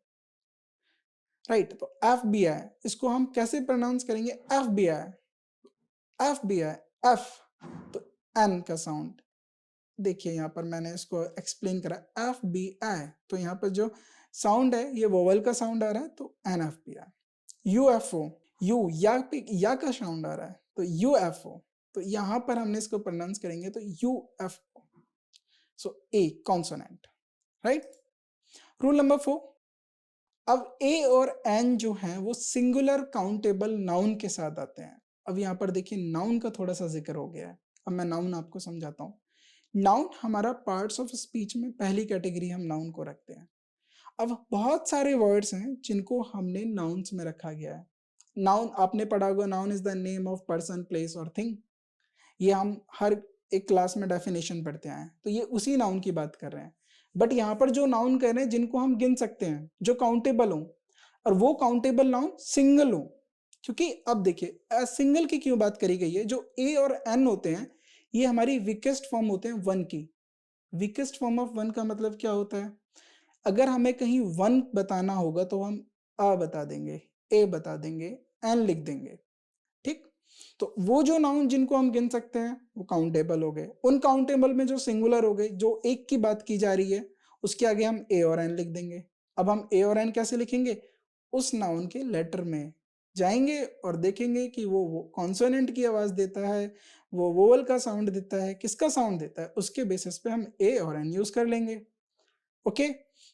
राइट। तो FBI इसको हम कैसे प्रोनाउंस करेंगे? FBI, FBI, एफ, तो एन का साउंड। देखिए यहाँ पर मैंने इसको एक्सप्लेन करा, FBI, तो यहाँ पर जो साउंड है ये वोवल का साउंड आ रहा है, तो NFBI। UFO, यू या पे या का साउंड आ रहा है, तो UFO, तो यहां पर हमने इसको प्रोनाउंस करेंगे तो UFO। सो ए कॉन्सोनेंट, राइट। रूल नंबर 4, अब ए और एन जो है वो सिंगुलर काउंटेबल नाउन के साथ आते हैं। अब यहाँ पर देखिए नाउन का थोड़ा सा जिक्र हो गया है, अब मैं नाउन आपको समझाता हूँ। नाउन हमारा पार्ट्स ऑफ स्पीच में पहली कैटेगरी हम नाउन को रखते हैं। अब बहुत सारे वर्ड्स हैं जिनको हमने नाउन्स में रखा गया है। नाउन आपने पढ़ा होगा, noun is the name of person, place और थिंग। ये हम हर एक क्लास में डेफिनेशन पढ़ते आए हैं, तो ये उसी नाउन की बात कर रहे हैं। बट यहाँ पर जो नाउन कह रहे हैं जिनको हम गिन सकते हैं, जो काउंटेबल हो, और वो काउंटेबल नाउन सिंगल हो। क्योंकि अब देखिए सिंगल की क्यों बात करी गई है, जो ए और एन होते हैं ये हमारी वीकेस्ट फॉर्म होते हैं वन की। वीकेस्ट फॉर्म ऑफ वन का मतलब क्या होता है? अगर हमें कहीं वन बताना होगा तो हम आ बता देंगे, ए बता देंगे, एन लिख देंगे, ठीक। तो वो जो नाउन जिनको हम गिन सकते हैं वो काउंटेबल हो गए। उन काउंटेबल में जो सिंगुलर हो गए, जो एक की बात की जा रही है, उसके आगे हम ए और एन लिख देंगे। अब हम ए और एन कैसे लिखेंगे? उस नाउन के लेटर में जाएंगे और देखेंगे कि वो कॉन्सोनेंट की आवाज देता है, वो वोवल का साउंड देता है, किसका साउंड देता है, उसके बेसिस पे हम ए और एन यूज कर लेंगे। ओके,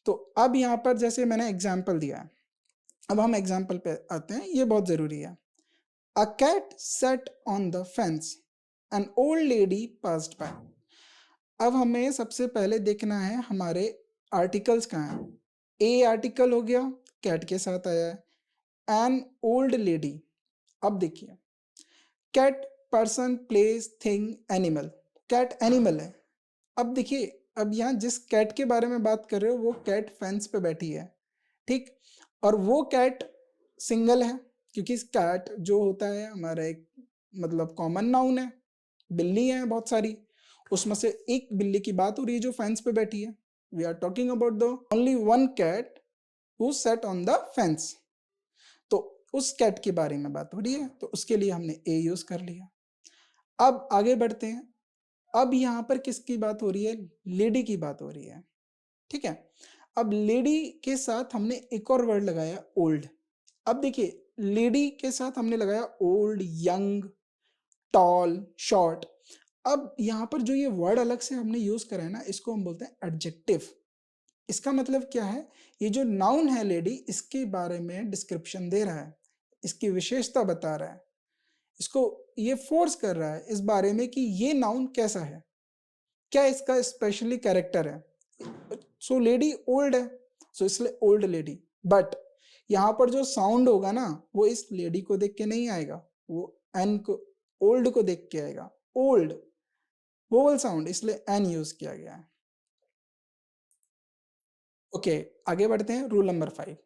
तो अब यहाँ पर जैसे मैंने एग्जाम्पल दिया है, अब हम एग्जाम्पल पे आते हैं, ये बहुत जरूरी है। A cat sat on the fence. An old lady passed by. अब हमें सबसे पहले देखना है हमारे आर्टिकल्स कहाँ हैं। ए आर्टिकल हो गया, कैट के साथ आया है। एन ओल्ड लेडी, अब देखिए cat person place thing animal, cat animal है। अब देखिए अब यहाँ जिस कैट के बारे में बात कर रहे हो वो कैट फेंस पे बैठी है, ठीक, और वो कैट सिंगल है क्योंकि कैट जो होता है हमारा एक मतलब कॉमन नाउन है, बिल्ली है बहुत सारी, उसमें से एक बिल्ली की बात हो रही है जो फेंस पे बैठी है। We are talking about the only one cat who set on the fence, तो उस कैट के बारे में बात हो रही है, तो उसके लिए हमने ए यूज कर लिया। अब आगे बढ़ते हैं, अब यहाँ पर किसकी बात हो रही है, लेडी की बात हो रही है, ठीक है। अब लेडी के साथ हमने एक और वर्ड लगाया ओल्ड। अब देखिए लेडी के साथ हमने लगाया ओल्ड, यंग, टॉल, शॉर्ट। अब यहाँ पर जो ये वर्ड अलग से हमने यूज करा है ना, इसको हम बोलते हैं एडजेक्टिव। इसका मतलब क्या है, ये जो नाउन है लेडी, इसके बारे में डिस्क्रिप्शन दे रहा है, इसकी विशेषता बता रहा है, इसको ये फोर्स कर रहा है इस बारे में कि ये नाउन कैसा है, क्या इसका स्पेशली कैरेक्टर है। सो लेडी ओल्ड है, सो इसलिए ओल्ड लेडी। बट यहाँ पर जो साउंड होगा ना वो इस लेडी को देख के नहीं आएगा, वो एन को, ओल्ड को देख के आएगा, ओल्ड वोवल साउंड, इसलिए एन यूज किया गया है। ओके, आगे बढ़ते हैं, रूल नंबर 5।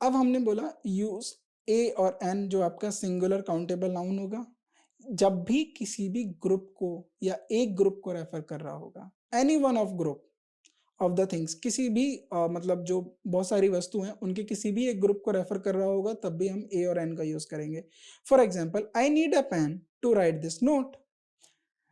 अब हमने बोला यूज ए और एन जो आपका सिंगुलर काउंटेबल नाउन होगा जब भी किसी भी ग्रुप को या एक ग्रुप को रेफर कर रहा होगा, any one of group of the things, किसी भी मतलब जो बहुत सारी वस्तु हैं उनके किसी भी एक ग्रुप को रेफर कर रहा होगा तब भी हम ए और एन का यूज करेंगे। For example, I need a pen to write this note.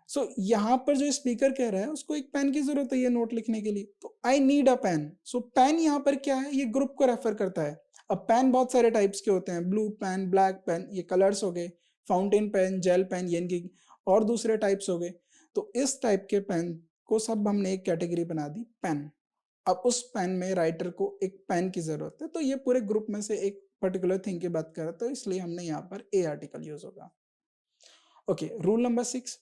So यहाँ पर जो स्पीकर कह रहा है उसको एक पेन की जरूरत है ये नोट लिखने के लिए, तो I need a pen. So pen यहाँ पर क्या है, ये ग्रुप को रेफर करता है। अब पेन बहुत सारे टाइप्स के होते हैं, ब्लू पेन, ब्लैक पेन, ये कलर्स हो गए, फाउंटेन पेन, जेल पेन, ये इनकी और दूसरे टाइप्स हो गए। तो इस टाइप के पेन को सब हमने एक कैटेगरी बना दी, पेन। अब उस पेन में राइटर को एक पेन की जरूरत है, तो ये पूरे ग्रुप में से एक पर्टिकुलर थिंग की बात कर रहा है, तो इसलिए हमने यहाँ पर ए आर्टिकल यूज होगा। Okay, rule number 6।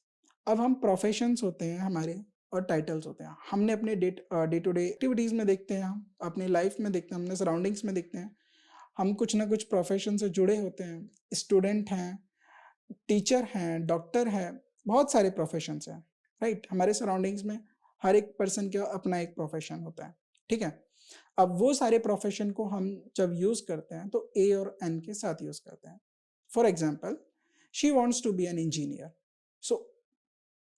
अब हम प्रोफेशंस होते हैं हमारे और टाइटल्स होते हैं, हमने अपने डे टू डे एक्टिविटीज में देखते हैं, हम अपनी लाइफ में देखते हैं, हमने सराउंडिंग्स में देखते हैं, हम कुछ ना कुछ प्रोफेशन से जुड़े होते हैं, स्टूडेंट हैं, टीचर हैं, डॉक्टर हैं, बहुत सारे प्रोफेशंस हैं, राइट। हमारे सराउंडिंग्स में हर एक पर्सन का अपना एक प्रोफेशन होता है, ठीक है। अब वो सारे प्रोफेशन को हम जब यूज करते हैं तो ए और एन के साथ यूज करते हैं। For example, she wants to be an engineer. So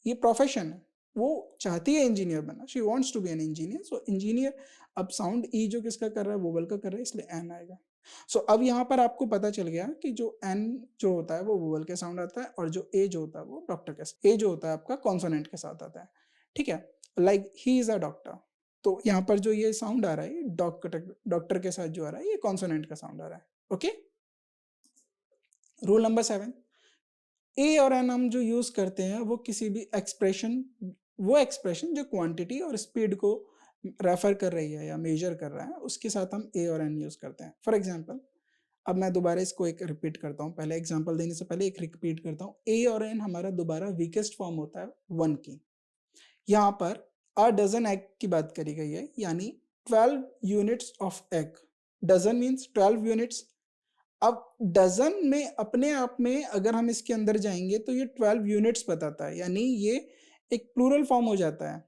ये प्रोफेशन है, वो चाहती है इंजीनियर बनना, she wants to be an engineer. So engineer, अब साउंड ई जो किसका कर रहा है, वोवल का कर रहा है, इसलिए एन आएगा। सो अब यहाँ पर आपको पता चल गया कि जो एन जो होता है वो वोवल के साउंड आता है, और जो ए जो होता है वो डॉक्टर के, ए जो होता है आपका कॉन्सोनेंट के साथ आता है, ठीक है। Like he is a doctor, तो यहाँ पर जो ये साउंड आ रहा है डॉक्टर, डॉक्टर के साथ जो आ रहा है ये कॉन्सोनेंट का साउंड आ रहा है। Okay, rule number 7। ए और एन हम जो यूज करते हैं वो किसी भी एक्सप्रेशन, वो एक्सप्रेशन जो क्वांटिटी और स्पीड को रेफर कर रही है या मेजर कर रहा है, उसके साथ हम ए और एन यूज करते हैं। फॉर एग्जांपल, अब मैं दोबारा इसको एक रिपीट करता हूँ, पहले एग्जांपल देने से पहले एक रिपीट करता हूँ। ए और एन हमारा दोबारा वीकेस्ट फॉर्म होता है वन की। यहाँ पर अ डजन एग की बात करी गई है, यानी 12 units of egg. Dozen means 12 units. अब डजन में अपने आप में अगर हम इसके अंदर जाएंगे तो ये 12 यूनिट्स बताता है, यानी ये एक प्लूरल फॉर्म हो जाता है,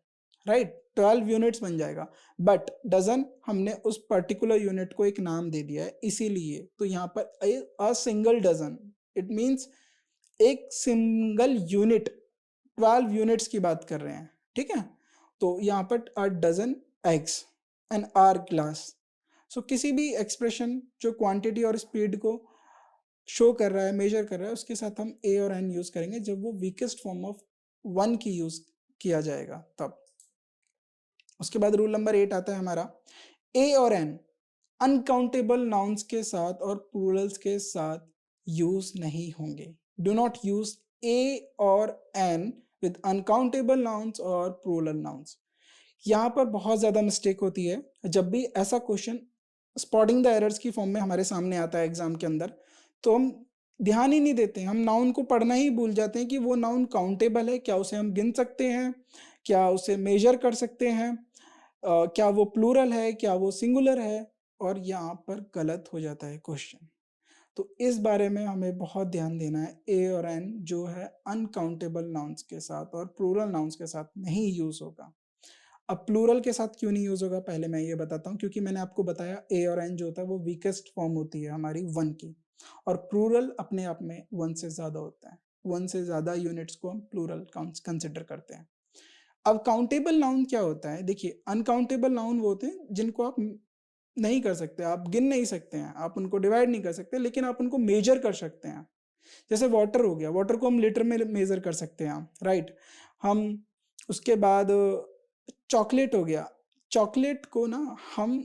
राइट। 12 यूनिट्स बन जाएगा, बट डजन हमने उस पर्टिकुलर यूनिट को एक नाम दे दिया है इसीलिए, तो यहाँ पर a single dozen, it means एक सिंगल यूनिट, 12 यूनिट्स की बात कर रहे हैं, ठीक है। तो यहाँ पर a dozen eggs and our glass. So किसी भी एक्सप्रेशन जो क्वांटिटी और स्पीड को शो कर रहा है, मेजर कर रहा है, उसके साथ हम ए और एन यूज करेंगे जब वो वीकेस्ट फॉर्म ऑफ वन की यूज किया जाएगा तब। उसके बाद रूल नंबर 8 आता है हमारा, ए और एन अनकाउंटेबल नाउन्स के साथ और प्लूरल्स के साथ यूज नहीं होंगे। डू नॉट यूज ए और एन विद अनकाउंटेबल नाउन्स और प्लूरल नाउन्स। यहाँ पर बहुत ज़्यादा मिस्टेक होती है जब भी ऐसा क्वेश्चन स्पॉटिंग द एरर्स की फॉर्म में हमारे सामने आता है एग्जाम के अंदर, तो हम ध्यान ही नहीं देते, हम नाउन को पढ़ना ही भूल जाते हैं कि वो नाउन काउंटेबल है, क्या उसे हम गिन सकते हैं, क्या उसे मेजर कर सकते हैं, क्या वो प्लूरल है, क्या वो सिंगुलर है, और यहाँ पर गलत हो जाता है क्वेश्चन। तो इस बारे में हमें बहुत ध्यान देना है, ए और एन जो है अनकाउंटेबल नाउन्स के साथ और प्लूरल नाउन्स के साथ नहीं यूज होगा। अब प्लूरल के साथ क्यों नहीं यूज होगा पहले मैं ये बताता हूँ, क्योंकि मैंने आपको बताया ए और एन जो होता है वो वीकेस्ट फॉर्म होती है हमारी वन की, और प्लूरल अपने आप में वन से ज्यादा होता है, वन से ज्यादा यूनिट्स को हम प्लूरल कंसिडर करते हैं। अब काउंटेबल नाउन क्या होता है, देखिए अनकाउंटेबल नाउन वो होते हैं जिनको आप नहीं कर सकते, आप गिन नहीं सकते हैं, आप उनको डिवाइड नहीं कर सकते, लेकिन आप उनको मेजर कर सकते हैं। जैसे वाटर हो गया, वाटर को हम लीटर में मेजर कर सकते हैं, राइट। हम उसके बाद चॉकलेट हो गया, चॉकलेट को ना हम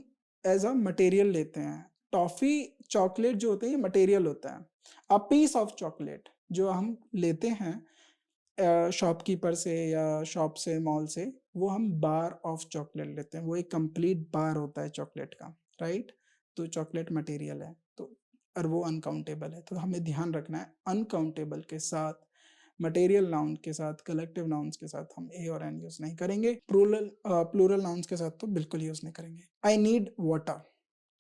एज अ मटेरियल लेते हैं, टॉफी चॉकलेट जो होते हैं ये मटेरियल होता है। अ पीस ऑफ चॉकलेट जो हम लेते हैं शॉपकीपर से या शॉप से मॉल से, वो हम बार ऑफ चॉकलेट लेते हैं, वो एक कंप्लीट बार होता है चॉकलेट का, राइट। तो चॉकलेट मटेरियल है, तो और वो अनकाउंटेबल है, तो हमें ध्यान रखना है अनकाउंटेबल के साथ, मटेरियल नाउन के साथ, कलेक्टिव नाउन्स के साथ हम ए और एन यूज नहीं करेंगे, प्लूरल प्लूरल नाउन्स के साथ तो बिल्कुल यूज नहीं करेंगे। I need water,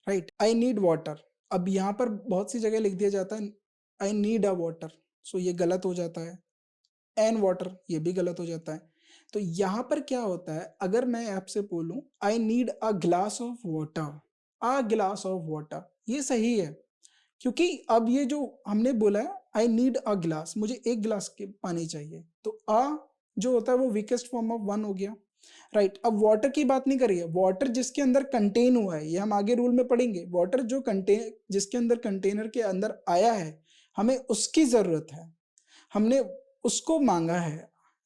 right, I need water. अब यहाँ पर बहुत सी जगह लिख दिया जाता है आई नीड अ वाटर, सो ये गलत हो जाता है, एन वाटर ये भी गलत हो जाता है। तो यहाँ पर क्या होता है, अगर मैं आपसे बोलूं आई need a glass of water, a glass of water, ये सही है, क्योंकि अब ये जो हमने बोला है आई नीड अ ग्लास, मुझे एक गिलास के पानी चाहिए, तो अ जो होता है वो वीकेस्ट फॉर्म ऑफ वन हो गया, राइट। अब वाटर की बात नहीं करिए, वाटर जिसके अंदर कंटेन हुआ है, ये हम आगे रूल में पढ़ेंगे, वाटर जो कंटेन जिसके अंदर कंटेनर के अंदर आया है, हमें उसकी जरूरत है, हमने उसको मांगा है,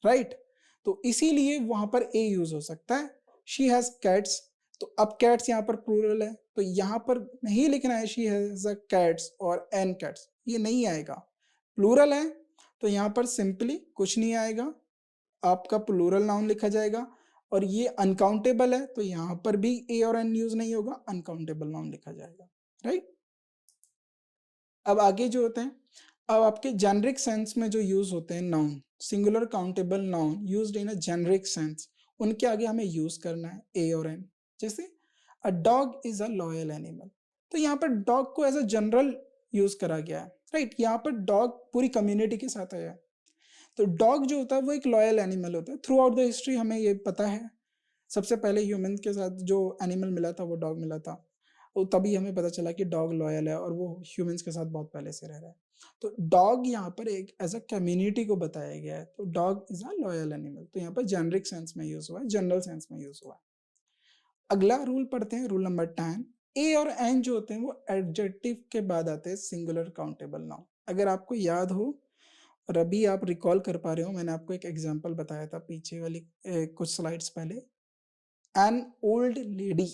राइट। तो इसीलिए वहां पर ए यूज हो सकता है। शी हैज कैट्स, तो अब कैट्स यहाँ पर प्लूरल है, तो यहाँ पर नहीं लिखना है शी हैज अ कैट्स और एन कैट्स, ये नहीं आएगा, प्लूरल है तो यहाँ पर सिंपली कुछ नहीं आएगा, आपका प्लूरल नाउन लिखा जाएगा। और ये अनकाउंटेबल है तो यहाँ पर भी ए और एन यूज नहीं होगा, अनकाउंटेबल नाउन लिखा जाएगा, राइट। अब आगे जो होते हैं, अब आपके जेनरिक सेंस में जो यूज होते हैं noun, singular countable noun used in a generic sense, उनके आगे हमें यूज करना है ए और एन। जैसे a dog is a loyal animal, तो यहाँ पर डॉग को एज अ जनरल यूज करा गया है, राइट। यहाँ पर डॉग पूरी कम्युनिटी के साथ आया है, तो डॉग जो होता है वो एक लॉयल एनिमल होता है, थ्रू आउट द हिस्ट्री हमें ये पता है, सबसे पहले ह्यूमन के साथ जो एनिमल मिला था वो डॉग मिला था, तो तभी हमें पता चला कि डॉग लॉयल है और वो ह्यूमंस के साथ बहुत पहले से रह रहा है। तो डॉग यहाँ पर एक एज अ कम्युनिटी को बताया गया है, तो dog is a loyal animal, तो यहाँ पर जेनरिक सेंस में यूज हुआ है, जनरल सेंस में यूज हुआ है। अगला रूल पढ़ते हैं, रूल नंबर 10। ए और एन जो होते हैं वो एडजेक्टिव के बाद आते हैं सिंगुलर काउंटेबल नाउन। अगर आपको याद हो और अभी आप रिकॉल कर पा रहे हो, मैंने आपको एक एग्जांपल बताया था पीछे वाली कुछ स्लाइड्स पहले, एन ओल्ड लेडी,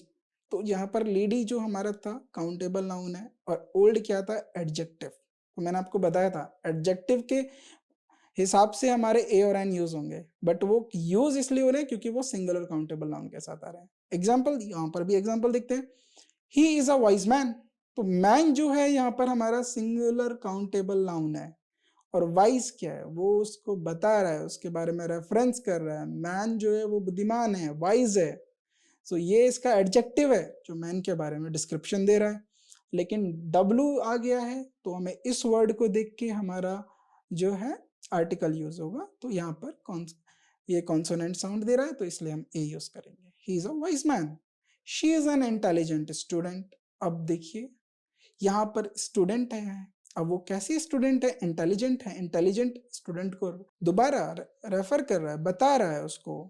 तो यहाँ पर लेडी जो हमारा था काउंटेबल नाउन है, और ओल्ड क्या था, एडजेक्टिव। तो मैंने आपको बताया था एडजेक्टिव के हिसाब से हमारे ए और एन यूज होंगे, बट वो यूज इसलिए हो रहे हैं क्योंकि वो सिंगुलर काउंटेबल नाउन के साथ आ रहे हैं। एग्जाम्पल, यहाँ पर भी एग्जाम्पल देखते हैं, he is a wise man, तो मैन जो है यहाँ पर हमारा सिंगुलर काउंटेबल नाउन है, और वाइज क्या है, वो उसको बता रहा है, उसके बारे में रेफरेंस कर रहा है, मैन जो है वो बुद्धिमान है, वाइज है, सो ये इसका एडजेक्टिव है जो मैन के बारे में डिस्क्रिप्शन दे रहा है। लेकिन डब्लू आ गया है तो हमें इस वर्ड को देख के हमारा जो है आर्टिकल यूज होगा, तो यहाँ पर कौन ये कॉन्सोनेंट साउंड दे रहा है तो इसलिए हम ए यूज करेंगे। ही is a wise man, she is an intelligent student. अब देखिए यहाँ पर स्टूडेंट है, अब वो कैसी स्टूडेंट है, इंटेलिजेंट है, इंटेलिजेंट स्टूडेंट को दोबारा रेफर कर रहा है, बता रहा है उसको,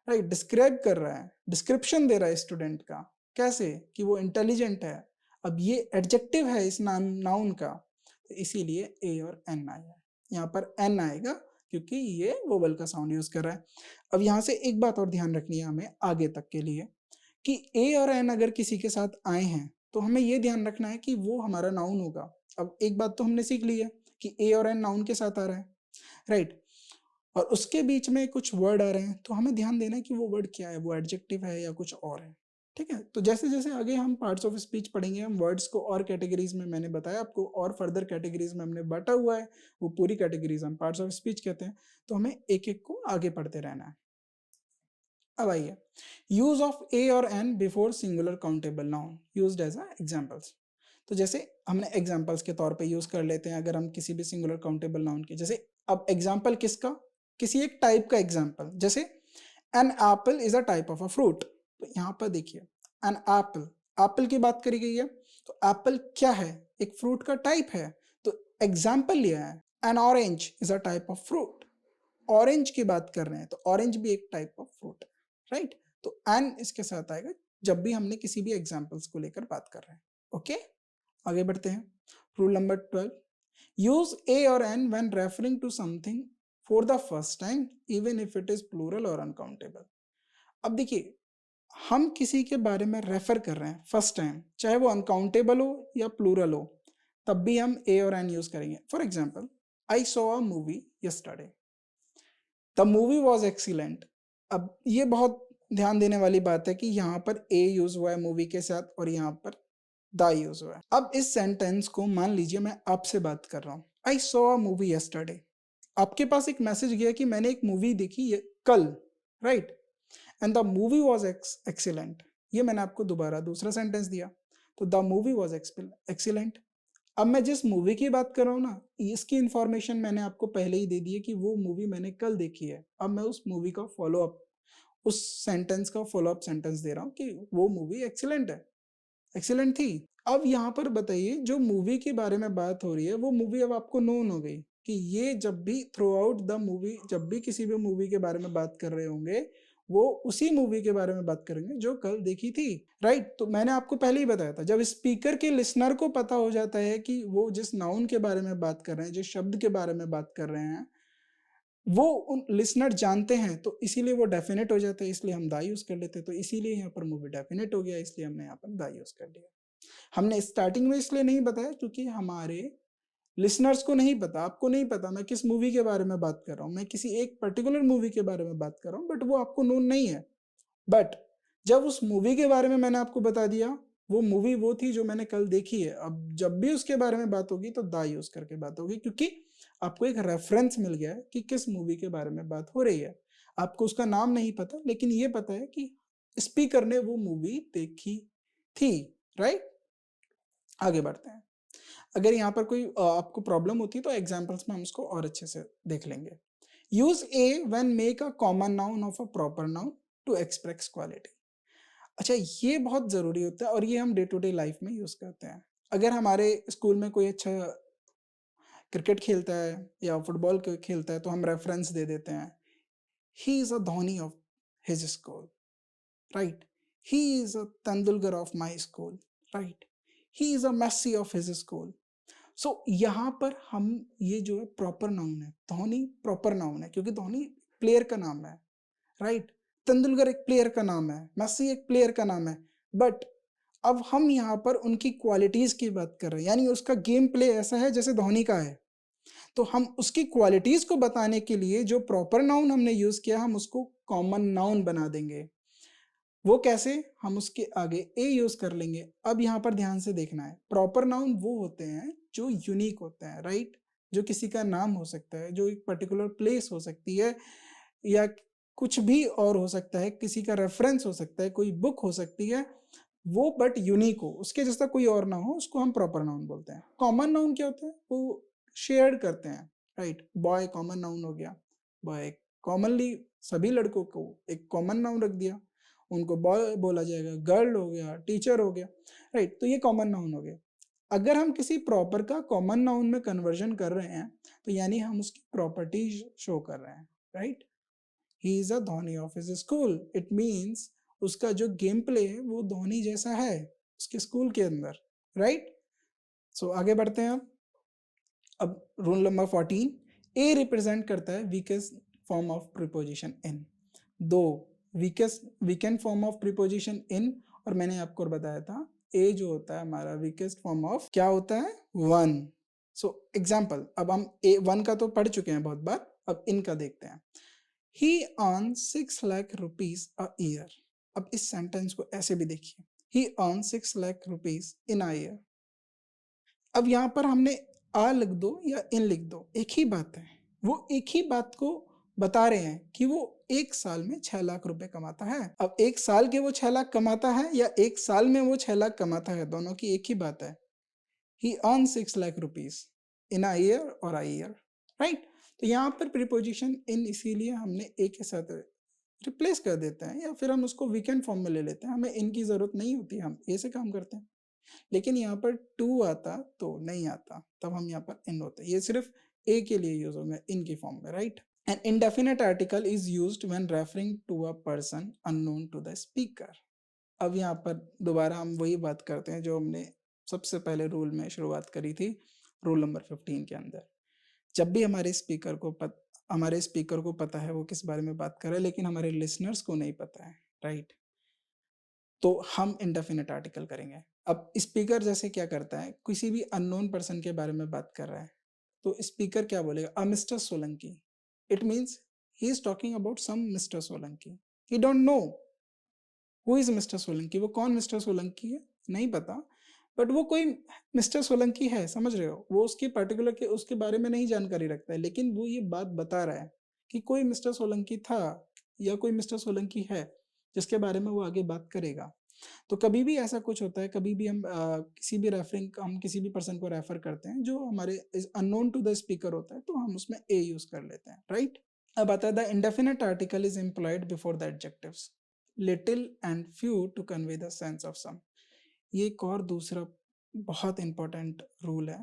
राइट, डिस्क्राइब कर रहा है, डिस्क्रिप्शन दे रहा है स्टूडेंट का, कैसे कि वो इंटेलिजेंट है। अब ये एडजेक्टिव है इस नाउन का, तो इसीलिए ए और एन आया है, यहाँ पर एन आएगा क्योंकि ये वोवल का साउंड यूज कर रहा है। अब यहाँ से एक बात और ध्यान रखनी है हमें आगे तक के लिए, कि ए और एन अगर किसी के साथ आए हैं तो हमें ये ध्यान रखना है कि वो हमारा नाउन होगा। अब एक बात तो हमने सीख ली है कि ए और एन नाउन के साथ आ रहा है, राइट, और उसके बीच में कुछ वर्ड आ रहे हैं, तो हमें ध्यान देना है कि वो वर्ड क्या है, वो एडजेक्टिव है या कुछ और है, ठीक है। तो जैसे जैसे आगे हम पार्ट्स ऑफ स्पीच पढ़ेंगे, हम वर्ड्स को और कैटेगरीज में, मैंने बताया आपको, और फर्दर कैटेगरीज में हमने बांटा हुआ है, वो पूरी कैटेगरीज हम पार्ट्स ऑफ स्पीच कहते हैं, तो हमें एक एक को आगे पढ़ते रहना है। अब आइए, यूज ऑफ ए और an before singular countable noun used as examples. तो जैसे हमने एग्जांपल्स के तौर पे यूज कर लेते हैं अगर हम किसी भी सिंगुलर काउंटेबल नाउन के, जैसे अब एग्जांपल किसका, किसी एक टाइप का एग्जांपल, जैसे an apple is a type of a fruit. तो यहाँ पर देखिए एन एप्पल, एप्पल की बात करी गई है, तो एप्पल क्या है, एक फ्रूट का टाइप है, तो एग्जाम्पल लिया है। N orange is a type of fruit, orange की बात कर रहे हैं तो ऑरेंज भी एक टाइप ऑफ फ्रूट है, राइट। तो एन इसके साथ आएगा जब भी हमने किसी भी एग्जाम्पल्स को लेकर बात कर रहे हैं। ओके, आगे बढ़ते हैं। Rule number 12, use a or n when referring to something for the first time even if it is plural or uncountable। अब देखिए हम किसी के बारे में रेफर कर रहे हैं फर्स्ट टाइम, चाहे वो अनकाउंटेबल हो या प्लूरल हो, तब भी हम ए और एन यूज करेंगे। For example, I saw a movie yesterday, the movie was excellent. अब ये बहुत ध्यान देने वाली बात है कि यहाँ पर ए यूज हुआ है मूवी के साथ और यहाँ पर द यूज हुआ है। अब इस सेंटेंस को मान लीजिए मैं आपसे बात कर रहा हूँ, I saw a movie yesterday, आपके पास एक मैसेज गया कि मैंने एक मूवी देखी कल, right, and the movie was excellent. ये मैंने आपको दोबारा दूसरा सेंटेंस दिया, तो द मूवी वॉज एक्सीलेंट। अब मैं जिस मूवी की बात कर रहा हूँ ना, इसकी इंफॉर्मेशन मैंने आपको पहले ही दे दी है कि वो मूवी मैंने कल देखी है। अब मैं उस मूवी का फॉलो अप, उस सेंटेंस का फॉलो अप सेंटेंस दे रहा हूँ कि वो मूवी एक्सीलेंट है, एक्सीलेंट थी। अब यहाँ पर बताइए, जो मूवी के बारे में बात हो रही है वो मूवी अब आपको नोन हो गई कि ये जब भी थ्रू आउट द मूवी, जब भी किसी भी मूवी के बारे में बात कर रहे होंगे, वो उसी मूवी के बारे में बात करेंगे जो कल देखी थी, राइट। तो मैंने आपको पहले ही बताया था, जब स्पीकर के लिसनर को पता हो जाता है कि वो जिस नाउन के बारे में बात कर रहे हैं, जिस शब्द के बारे में बात कर रहे हैं, वो उन लिसनर जानते हैं, तो इसीलिए वो डेफिनेट हो जाता है, इसलिए हम दा यूज कर लेते हैं। तो इसीलिए यहाँ पर मूवी डेफिनेट हो गया, इसलिए हमने यहाँ पर दा यूज कर लिया। हमने स्टार्टिंग में इसलिए नहीं बताया क्योंकि हमारे लिसनर्स को नहीं पता, आपको नहीं पता मैं किस मूवी के बारे में बात कर रहा हूँ, मैं किसी एक पर्टिकुलर मूवी के बारे में बात कर रहा हूँ, बट वो आपको नोन नहीं है। बट जब उस मूवी के बारे में मैंने आपको बता दिया, वो मूवी वो थी जो मैंने कल देखी है, अब जब भी उसके बारे में बात होगी तो दा यूज करके बात होगी, क्योंकि आपको एक रेफरेंस मिल गया है कि किस मूवी के बारे में बात हो रही है। आपको उसका नाम नहीं पता, लेकिन ये पता है कि स्पीकर ने वो मूवी देखी थी, राइट। आगे बढ़ते हैं। अगर यहाँ पर कोई आपको प्रॉब्लम होती है तो एग्जाम्पल्स में हम उसको और अच्छे से देख लेंगे। Use a when make a common noun of a proper noun to express quality. अच्छा, ये बहुत जरूरी होता है और ये हम डे टू डे लाइफ में यूज करते हैं। अगर हमारे स्कूल में कोई अच्छा क्रिकेट खेलता है या फुटबॉल खेलता है तो हम रेफरेंस दे देते हैं, he is a Dhoni of his school, right, he is a Tendulkar of my school, right, he is a Messi of his school. So यहाँ पर हम ये जो है प्रॉपर नाउन है, धोनी प्रॉपर नाउन है क्योंकि धोनी प्लेयर का नाम है, राइट, तेंदुलकर एक प्लेयर का नाम है, मेस्सी एक प्लेयर का नाम है। बट अब हम यहाँ पर उनकी क्वालिटीज की बात कर रहे हैं, यानी उसका गेम प्ले ऐसा है जैसे धोनी का है, तो हम उसकी क्वालिटीज को बताने के लिए जो प्रॉपर नाउन हमने यूज किया, हम उसको कॉमन नाउन बना देंगे। वो कैसे, हम उसके आगे ए यूज कर लेंगे। अब यहाँ पर ध्यान से देखना है, प्रॉपर नाउन वो होते हैं जो यूनिक होते हैं, राइट, जो किसी का नाम हो सकता है, जो एक पर्टिकुलर प्लेस हो सकती है, या कुछ भी और हो सकता है, किसी का रेफरेंस हो सकता है, कोई बुक हो सकती है, वो बट यूनिक हो, उसके जैसा कोई और ना हो, उसको हम प्रॉपर नाउन बोलते हैं। कॉमन नाउन क्या होता है, वो शेयर करते हैं, राइट। बॉय कॉमन नाउन हो गया, बॉय कॉमनली सभी लड़कों को एक कॉमन नाउन रख दिया, उनको बॉय बोला जाएगा, गर्ल हो गया, टीचर हो गया, राइट, तो ये कॉमन नाउन हो गया। अगर हम किसी प्रॉपर का कॉमन नाउन में कन्वर्जन कर रहे हैं तो यानी हम उसकी प्रॉपर्टी शो कर रहे हैं, right. He is a Dhoni of his school, it means उसका जो गेम प्ले है वो धोनी जैसा है उसके स्कूल के अंदर, राइट। सो आगे बढ़ते हैं। अब रूल नंबर 14, ए रिप्रेजेंट करता है वीकेस्ट फॉर्म ऑफ प्रीपोजिशन इन। दो वीकेंड फॉर्म ऑफ प्रीपोजिशन इन, और मैंने आपको बताया था ए जो होता है हमारा वीकेस्ट फॉर्म ऑफ क्या होता है, वन। सो एग्जाम्पल, अब हम ए वन का तो पढ़ चुके हैं बहुत बार, अब इन का देखते हैं। He earn 6 lakh rupees a year. अब इस सेंटेंस को ऐसे भी देखिए, he earn 6 lakh rupees in a year. अब यहाँ पर हमने आ लिख दो या इन लिख दो, एक ही बात है, वो एक ही बात को बता रहे हैं कि वो एक साल में 6 लाख रुपए कमाता है। अब एक साल के वो 6 लाख कमाता है या एक साल में वो 6 लाख कमाता है, दोनों की एक ही बात है। He earn 6 lakh rupees in a year और अ ईयर, राइट। तो यहाँ पर प्रीपोजिशन इन इसीलिए हमने एक के साथ रिप्लेस कर देते हैं या फिर हम उसको वीकेंड फॉर्म में ले लेते हैं, हमें इन की ज़रूरत नहीं होती, हम ए से काम करते हैं। लेकिन यहाँ पर टू आता तो नहीं आता, तब हम यहाँ पर इन होते, ये सिर्फ ए के लिए यूज होंगे इन की फॉर्म में, right. An indefinite article is used when referring to a person unknown to the speaker. अब यहाँ पर दोबारा हम वही बात करते हैं जो हमने सबसे पहले रूल में शुरुआत करी थी, रूल नंबर 15 के अंदर। जब भी हमारे स्पीकर को पता है वो किस बारे में बात कर रहा है, लेकिन हमारे लिसनर्स को नहीं पता है, राइट, तो हम इंडेफिनिट आर्टिकल करेंगे। अब स्पीकर जैसे क्या करता है, किसी भी अननोन पर्सन के बारे में बात कर रहा है, तो स्पीकर क्या बोलेगा, a mister Solanki. It means he is talking about some mister Solanki. He don't know who is mister Solanki, वो कौन मिस्टर सोलंकी है नहीं पता, बट वो कोई मिस्टर सोलंकी है, समझ रहे हो, वो उसकी पर्टिकुलर के उसके बारे में नहीं जानकारी रखता है, लेकिन वो ये बात बता रहा है कि कोई मिस्टर सोलंकी था या कोई मिस्टर सोलंकी है जिसके बारे में वो आगे बात करेगा। तो कभी भी ऐसा कुछ होता है, कभी भी हम किसी भी पर्सन को रेफर करते हैं जो हमारे अननोन टू द स्पीकर होता है, तो हम उसमें ए यूज कर लेते हैं, राइट। अब आता है the indefinite article is employed before the adjectives little and few to convey the sense of some. ये एक और दूसरा बहुत इंपॉर्टेंट रूल है,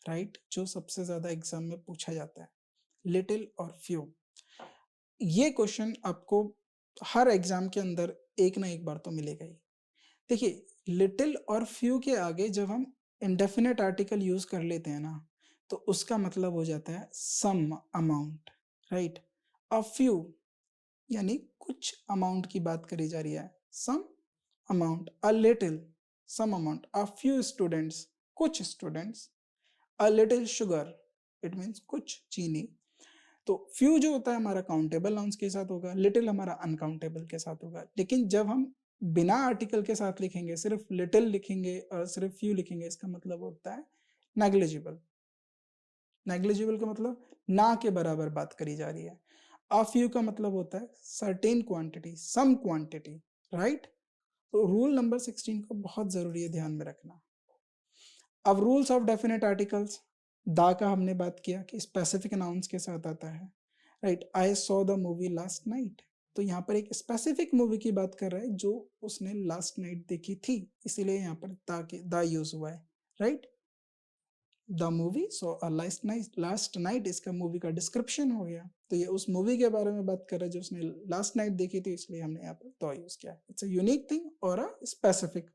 राइट, जो सबसे ज्यादा एग्जाम में पूछा जाता है, लिटिल और फ्यू। ये क्वेश्चन आपको हर एग्जाम के अंदर एक ना एक बार तो मिलेगा ही। देखिए, लिटिल और फ्यू के आगे जब हम इंडेफिनेट आर्टिकल यूज कर लेते हैं ना, तो उसका मतलब हो जाता है some amount, right. A few यानी कुछ अमाउंट की बात करी जा रही है, some amount. A little some amount. A few students कुछ स्टूडेंट्स। A little sugar it means कुछ चीनी। तो फ्यू जो होता है हमारा काउंटेबल नाउन्स के साथ होगा, लिटिल हमारा अनकाउंटेबल के साथ होगा। लेकिन जब हम बिना आर्टिकल के साथ लिखेंगे, सिर्फ लिटिल लिखेंगे और सिर्फ फ्यू लिखेंगे, इसका मतलब होता है नेग्लिजिबल। नेग्लिजिबल का मतलब ना के बराबर बात करी जा रही है। अ फ्यू का मतलब होता है certain quantity, some quantity, right. तो रूल नंबर 16 को बहुत जरूरी है ध्यान में रखना। अब रूल्स ऑफ डेफिनेट आर्टिकल्स, दा का हमने बात किया कि स्पेसिफिक नाउन्स के साथ आता है, right. I saw the movie last night, तो यहाँ पर एक स्पेसिफिक मूवी की बात कर रहा है जो उसने लास्ट नाइट देखी थी, इसीलिए यहाँ पर दा यूज हुआ है, right. The movie so last night इसका मूवी का डिस्क्रिप्शन हो गया, तो ये उस मूवी के बारे में बात कर रहा है जो उसने लास्ट नाइट देखी थी, इसलिए हमने यहाँ पर द यूज किया। इट्स अ यूनिक थिंग और अ स्पेसिफिक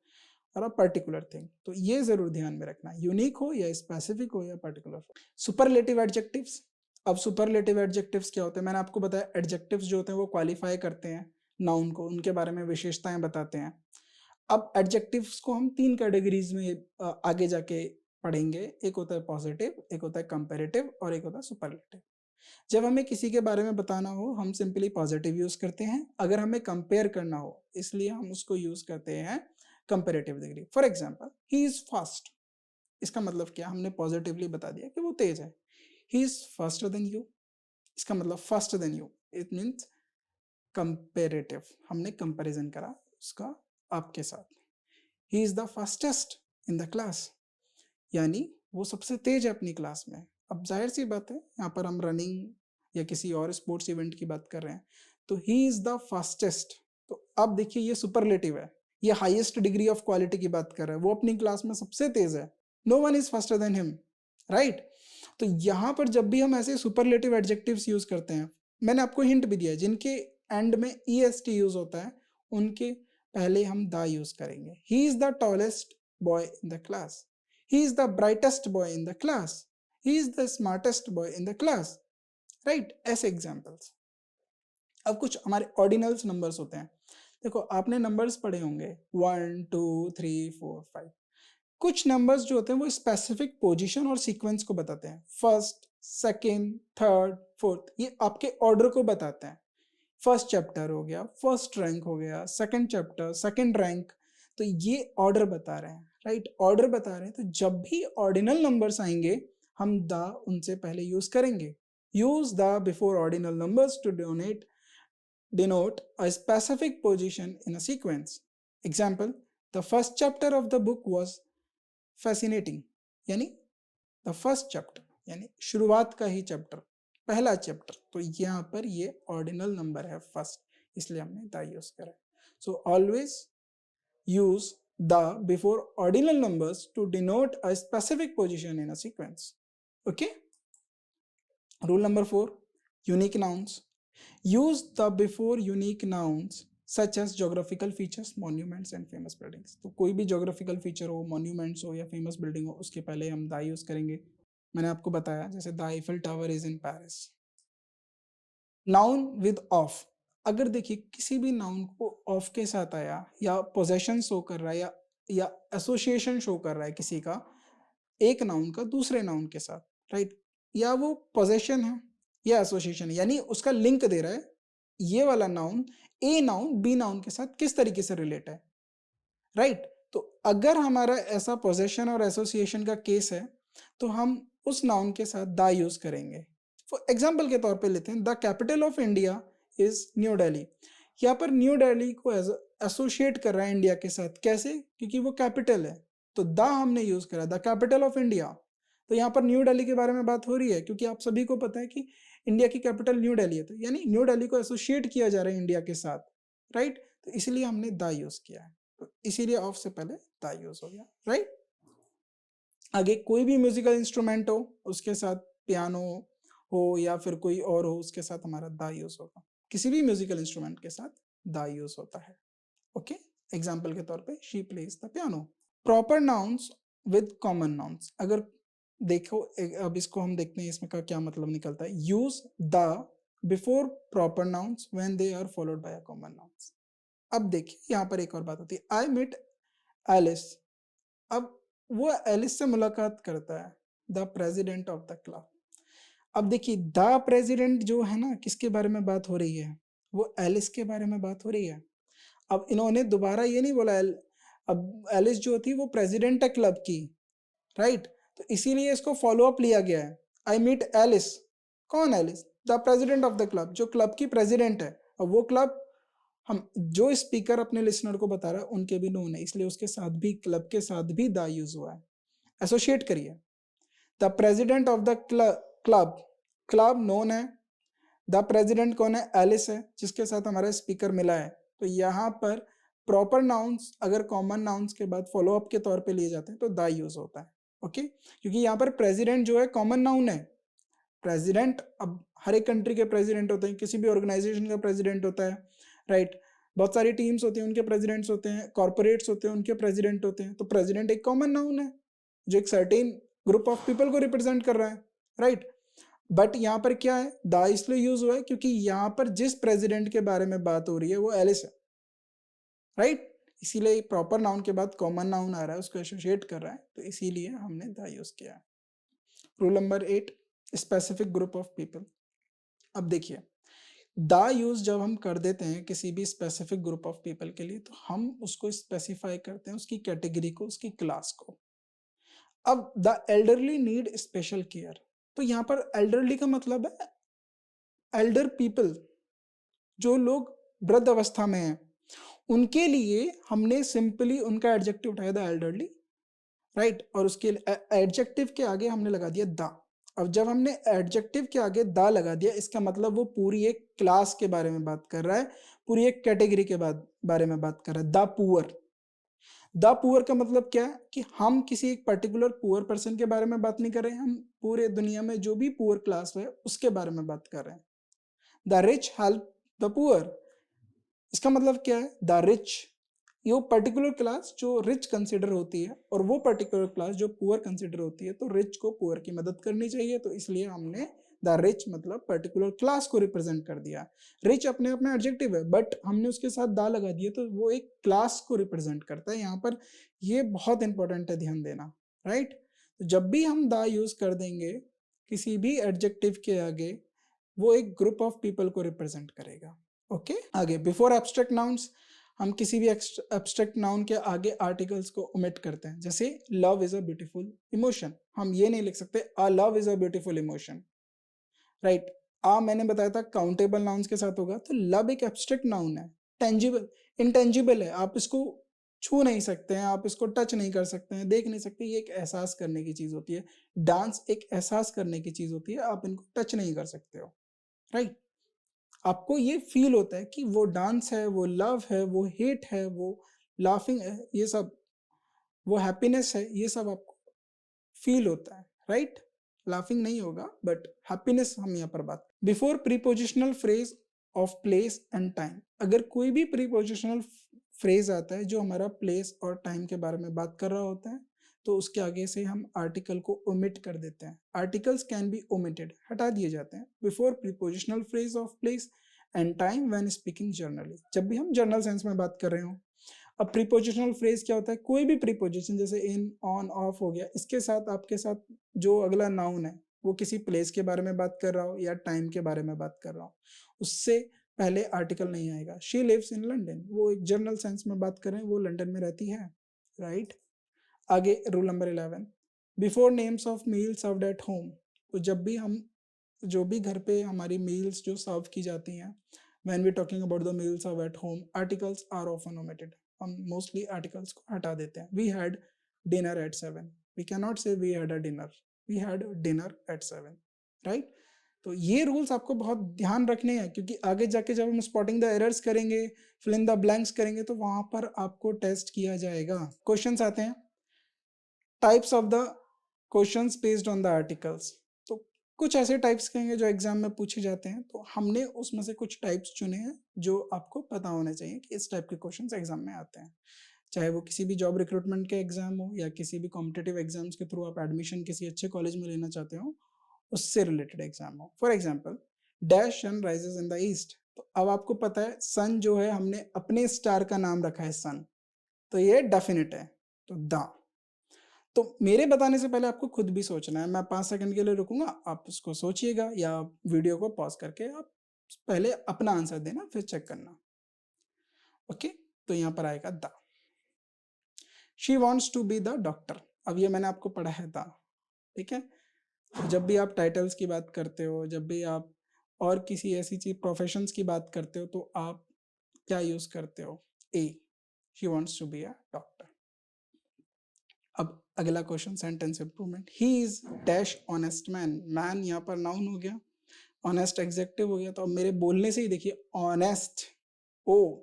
और अ पर्टिकुलर थिंग, तो ये जरूर ध्यान में रखना, यूनिक हो या स्पेसिफिक हो या पर्टिकुलर। Superlative adjectives. अब सुपरलेटिव एडजेक्टिव्स क्या होते हैं, मैंने आपको बताया एडजेक्टिव्स जो होते हैं वो क्वालिफाई करते हैं नाउन को, उनके बारे में विशेषताएं बताते हैं। अब एडजेक्टिव्स को हम तीन कैटेगरीज में आगे जाके पढ़ेंगे, एक होता है पॉजिटिव, एक होता है कंपैरेटिव और एक होता है सुपरलेटिव। जब हमें किसी के बारे में बताना हो हम सिंपली पॉजिटिव यूज करते हैं, अगर हमें कंपेयर करना हो इसलिए हम उसको यूज करते हैं comparative degree. For example, he is fast, इसका मतलब क्या, हमने पॉजिटिवली बता दिया कि वो तेज है। He is faster then you, इसका मतलब faster than you, it means comparative, हमने कंपैरिजन करा उसका आपके साथ। ही is the fastest in the class, यानी वो सबसे तेज है अपनी क्लास में। अब जाहिर सी बात है यहाँ पर हम रनिंग या किसी और स्पोर्ट्स इवेंट की बात कर रहे हैं, तो ही इज द फास्टेस्ट, तो अब देखिए ये सुपरलेटिव है, ये हाईएस्ट डिग्री ऑफ क्वालिटी की बात कर रहा है, वो अपनी क्लास में सबसे तेज है, no one is faster than him, right. तो यहाँ पर जब भी हम ऐसे सुपरलेटिव एडजेक्टिव्स यूज करते हैं, मैंने आपको हिंट भी दिया, जिनके एंड में ई एस टी यूज होता है उनके पहले हम द यूज करेंगे। ही is the tallest boy in the class, he is the brightest boy in the class, he is the smartest boy in the class, right, ऐसे examples. अब कुछ हमारे ऑर्डिनल्स नंबर्स होते हैं, देखो आपने नंबर्स पढ़े होंगे 1 2 3 4 5। कुछ नंबर्स जो होते हैं वो स्पेसिफिक पोजीशन और सीक्वेंस को बताते हैं, फर्स्ट सेकेंड थर्ड फोर्थ, ये आपके ऑर्डर को बताते हैं। फर्स्ट चैप्टर हो गया, फर्स्ट रैंक हो गया, सेकंड चैप्टर सेकंड रैंक, तो ये ऑर्डर बता रहे हैं, राइट, ऑर्डर बता रहे हैं। तो जब भी ऑर्डिनल नंबर्स आएंगे हम द उनसे पहले यूज करेंगे, use the before ordinal numbers to denote a specific position in a sequence. Example, the first chapter of the book was fascinating, यानी द फर्स्ट चैप्टर यानी शुरुआत का ही चैप्टर, पहला चैप्टर, तो यहाँ पर ये ऑर्डिनल नंबर है फर्स्ट, इसलिए हमने द यूज करा है। So always use the before ordinal numbers to denote a specific position in a sequence. Okay. Rule number 4, unique nouns. Use the before unique nouns such as geographical features, monuments and famous buildings. तो कोई भी geographical feature हो, monuments हो या famous building हो, उसके पहले हम द यूज करेंगे। मैंने आपको बताया जैसे the Eiffel tower is in Paris. Noun with of, अगर देखिए किसी भी नाउन को ऑफ के साथ आया या पोजेशन शो कर रहा है या एसोसिएशन शो कर रहा है किसी का, एक नाउन का दूसरे नाउन के साथ, राइट, या वो पोजेशन है या एसोसिएशन है, यानी उसका लिंक दे रहा है ये वाला noun a noun B noun के साथ किस तरीके से रिलेट है, राइट। तो अगर हमारा ऐसा पोजेशन और एसोसिएशन का केस है तो हम उस नाउन के साथ द यूज करेंगे। फॉर एग्जाम्पल के तौर पे लेते हैं, the capital of India is new Delhi. यहाँ पर न्यू दिल्ली को एसोसिएट कर रहा है इंडिया के साथ, कैसे, क्योंकि वो कैपिटल है, तो द हमने यूज करा, द कैपिटल ऑफ इंडिया। तो यहाँ पर न्यू दिल्ली के बारे में बात हो रही है क्योंकि आप सभी को पता है कि इंडिया की कैपिटल न्यू दिल्ली है, तो यानी न्यू दिल्ली को एसोसिएट किया जा रहा है इंडिया के साथ, राइट। तो इसलिए हमने द यूज किया है, तो इसीलिए ऑफ से पहले द यूज हो गया, राइट। आगे कोई भी म्यूजिकल इंस्ट्रूमेंट हो, उसके साथ पियानो हो या फिर कोई और हो, उसके साथ हमारा द यूज होगा। किसी भी म्यूजिकल इंस्ट्रूमेंट के साथ द यूज होता है। ओके। एग्जाम्पल के तौर पे she plays the piano. Proper nouns with common nouns, अगर देखो अब इसको हम देखते हैं इसमें का क्या मतलब निकलता है। Use the before proper nouns when they are followed by a common nouns. अब देखिए यहाँ पर एक और बात होती है, आई मीट एलिस। अब वो एलिस से मुलाकात करता है, the president of the club. अब देखिए द प्रेसिडेंट जो है ना, किसके बारे में बात हो रही है, वो एलिस के बारे में बात हो रही है। अब इन्होंने दोबारा ये नहीं बोला अब एलिस जो थी वो प्रेसिडेंट है क्लब की, राइट। तो इसीलिए इसको फॉलो अप लिया गया है, आई मीट एलिस। कौन Alice? The president of the club, जो क्लब की प्रेसिडेंट है। अब वो क्लब हम जो स्पीकर अपने लिसनर को बता रहा है उनके भी नोन है, इसलिए उसके साथ भी क्लब के साथ भी द यूज हुआ है। एसोसिएट करिए, the president of the club, club known है, द प्रेसिडेंट कौन है, एलिस है, जिसके साथ हमारा स्पीकर मिला है। तो यहाँ पर प्रॉपर नाउन्स अगर कॉमन नाउन्स के बाद फॉलो अप के तौर पे लिए जाते हैं तो द यूज होता है। ओके, क्योंकि यहाँ पर प्रेसिडेंट जो है कॉमन नाउन है। प्रेसिडेंट, अब हर एक कंट्री के प्रेसिडेंट होते हैं, किसी भी ऑर्गेनाइजेशन का प्रेसिडेंट होता है, राइट। बहुत सारी टीम्स होती हैं, उनके प्रेसिडेंट्स होते हैं, कॉर्पोरेट्स होते हैं, उनके प्रेसिडेंट होते हैं। तो प्रेसिडेंट एक कॉमन नाउन है जो एक सर्टेन ग्रुप ऑफ पीपल को रिप्रेजेंट कर रहा है, राइट। बट यहाँ पर क्या है, द इसलिए यूज हुआ है क्योंकि यहाँ पर जिस प्रेसिडेंट के बारे में बात हो रही है वो एलिस है, राइट। इसीलिए प्रॉपर नाउन के बाद कॉमन नाउन आ रहा है, उसको एसोसिएट कर रहा है, तो इसीलिए हमने द यूज किया है। Rule number 8, specific group of people. अब देखिए द यूज जब हम कर देते हैं किसी भी स्पेसिफिक ग्रुप ऑफ पीपल के लिए, तो हम उसको स्पेसिफाई करते हैं, उसकी कैटेगरी को, उसकी क्लास को। अब the elderly need special care, तो यहाँ पर एल्डरली का मतलब है एल्डर पीपल, जो लोग वृद्ध अवस्था में हैं, उनके लिए हमने सिंपली उनका एडजेक्टिव उठाया द एल्डरली, राइट। और उसके एडजेक्टिव के आगे हमने लगा दिया द। अब जब हमने एडजेक्टिव के आगे द लगा दिया, इसका मतलब वो पूरी एक क्लास के बारे में बात कर रहा है, पूरी एक कैटेगरी के बारे में बात कर रहा है। द पुअर, द पुअर का मतलब क्या है कि हम किसी एक पर्टिकुलर पुअर पर्सन के बारे में बात नहीं कर रहे हैं, हम पूरे दुनिया में जो भी पुअर क्लास है उसके बारे में बात कर रहे हैं। The rich help the poor, इसका मतलब क्या है, द रिच, ये पर्टिकुलर क्लास जो रिच कंसिडर होती है और वो पर्टिकुलर क्लास जो पुअर कंसिडर होती है, तो रिच को पुअर की मदद करनी चाहिए, तो इसलिए हमने द रिच मतलब पर्टिकुलर क्लास को रिप्रेजेंट कर दिया। रिच अपने आप में एडजेक्टिव है, बट हमने उसके साथ दा लगा दिया तो वो एक क्लास को रिप्रेजेंट करता है। यहाँ पर ये बहुत इंपॉर्टेंट है, ध्यान देना, राइट। तो जब भी हम दा यूज कर देंगे किसी भी एडजेक्टिव के आगे, वो एक ग्रुप ऑफ पीपल को रिप्रेजेंट करेगा। ओके, आगे बिफोर एब्स्ट्रैक्ट नाउन्स, हम किसी भी एब्स्ट्रैक्ट नाउन के आगे आर्टिकल्स को ओमिट करते हैं। जैसे love is a beautiful emotion, हम ये नहीं लिख सकते a love is a beautiful emotion, right. मैंने बताया था काउंटेबल नाउन्स के साथ होगा, तो लव एक एब्स्ट्रैक्ट नाउन है, टेंजिबल इंटेंजिबल है, आप इसको छू नहीं सकते हैं, आप इसको टच नहीं कर सकते हैं, देख नहीं सकते, ये एक एहसास करने की चीज होती है। डांस एक एहसास करने की चीज होती है, आप इनको टच नहीं कर सकते हो, राइट। आपको ये फील होता है कि वो डांस है, वो लव है, वो हेट है, वो लाफिंग है, ये सब, वो हैप्पीनेस है, ये सब आपको फील होता है, राइट? लाफिंग नहीं होगा बट हैप्पीनेस हम यहाँ पर बात। Before prepositional phrase of place and time, अगर कोई भी प्रीपोजिशनल फ्रेज आता है जो हमारा प्लेस और टाइम के बारे में बात कर रहा होता है, तो उसके आगे से हम आर्टिकल को ओमिट कर देते हैं। आर्टिकल्स कैन बी ओमिटेड, हटा दिए जाते हैं before prepositional phrase of place and time when speaking generally, जब भी हम जनरल सेंस में बात कर रहे हो। अब प्रीपोजिशनल फ्रेज क्या होता है? कोई भी प्रीपोजिशन जैसे इन, ऑन, ऑफ हो गया, इसके साथ आपके साथ जो अगला नाउन है वो किसी प्लेस के बारे में बात कर रहा हो या टाइम के बारे में बात कर रहा हो, उससे पहले आर्टिकल नहीं आएगा। शी लिव्स इन लंदन, वो एक जनरल सेंस में बात कर रहे हैं, वो लंदन में रहती है, राइट? आगे rule number 11, before names of meal served at home, तो जब भी हम, जो भी घर पे हमारी मील्स जो सर्व की जाती हैं, when we talking about the meal serve at home, articles are often omitted, हम मोस्टली आर्टिकल्स को हटा देते हैं। We had dinner at 7, we can not say we had a dinner, we had dinner at 7, right? तो ये rules आपको बहुत ध्यान रखने हैं, क्योंकि आगे जाके जब हम स्पॉटिंग द एरर्स करेंगे, फिल इन द ब्लैंक्स करेंगे, तो वहां पर आपको टेस्ट किया जाएगा। क्वेश्चंस आते हैं, types of the questions based on the articles. तो कुछ ऐसे टाइप्स कहेंगे जो एग्जाम में पूछे जाते हैं, तो हमने उसमें से कुछ टाइप्स चुने हैं जो आपको पता होने चाहिए कि इस टाइप के क्वेश्चंस एग्जाम में आते हैं, चाहे वो किसी भी जॉब रिक्रूटमेंट के एग्जाम हो या किसी भी कॉम्पिटेटिव एग्जाम्स के थ्रू आप एडमिशन किसी अच्छे कॉलेज में लेना चाहते हो, उससे रिलेटेड एग्जाम हो। For example, dash sun rises in the east, तो अब आपको पता है सन जो है हमने अपने स्टार का नाम रखा है सन, तो ये डेफिनेट है, तो द। तो मेरे बताने से पहले आपको खुद भी सोचना है, मैं 5 सेकंड के लिए रुकूंगा, आप उसको सोचिएगा या वीडियो को पॉज करके आप पहले अपना आंसर देना, फिर चेक करना। ओके, तो यहाँ पर आएगा the. She wants to be the doctor, अब ये मैंने आपको पढ़ा है था, ठीक है? तो जब भी आप टाइटल्स की बात करते हो, जब भी आप और किसी ऐसी चीज प्रोफेशंस की बात करते हो, तो आप क्या यूज करते हो? A, she wants to be a doctor. अब अगला question, sentence improvement, he is dash honest man, man यहाँ पर नाउन हो गया, ऑनेस्ट एग्जेक्टिव हो गया, तो अब मेरे बोलने से ही देखिए ऑनेस्ट, ओ,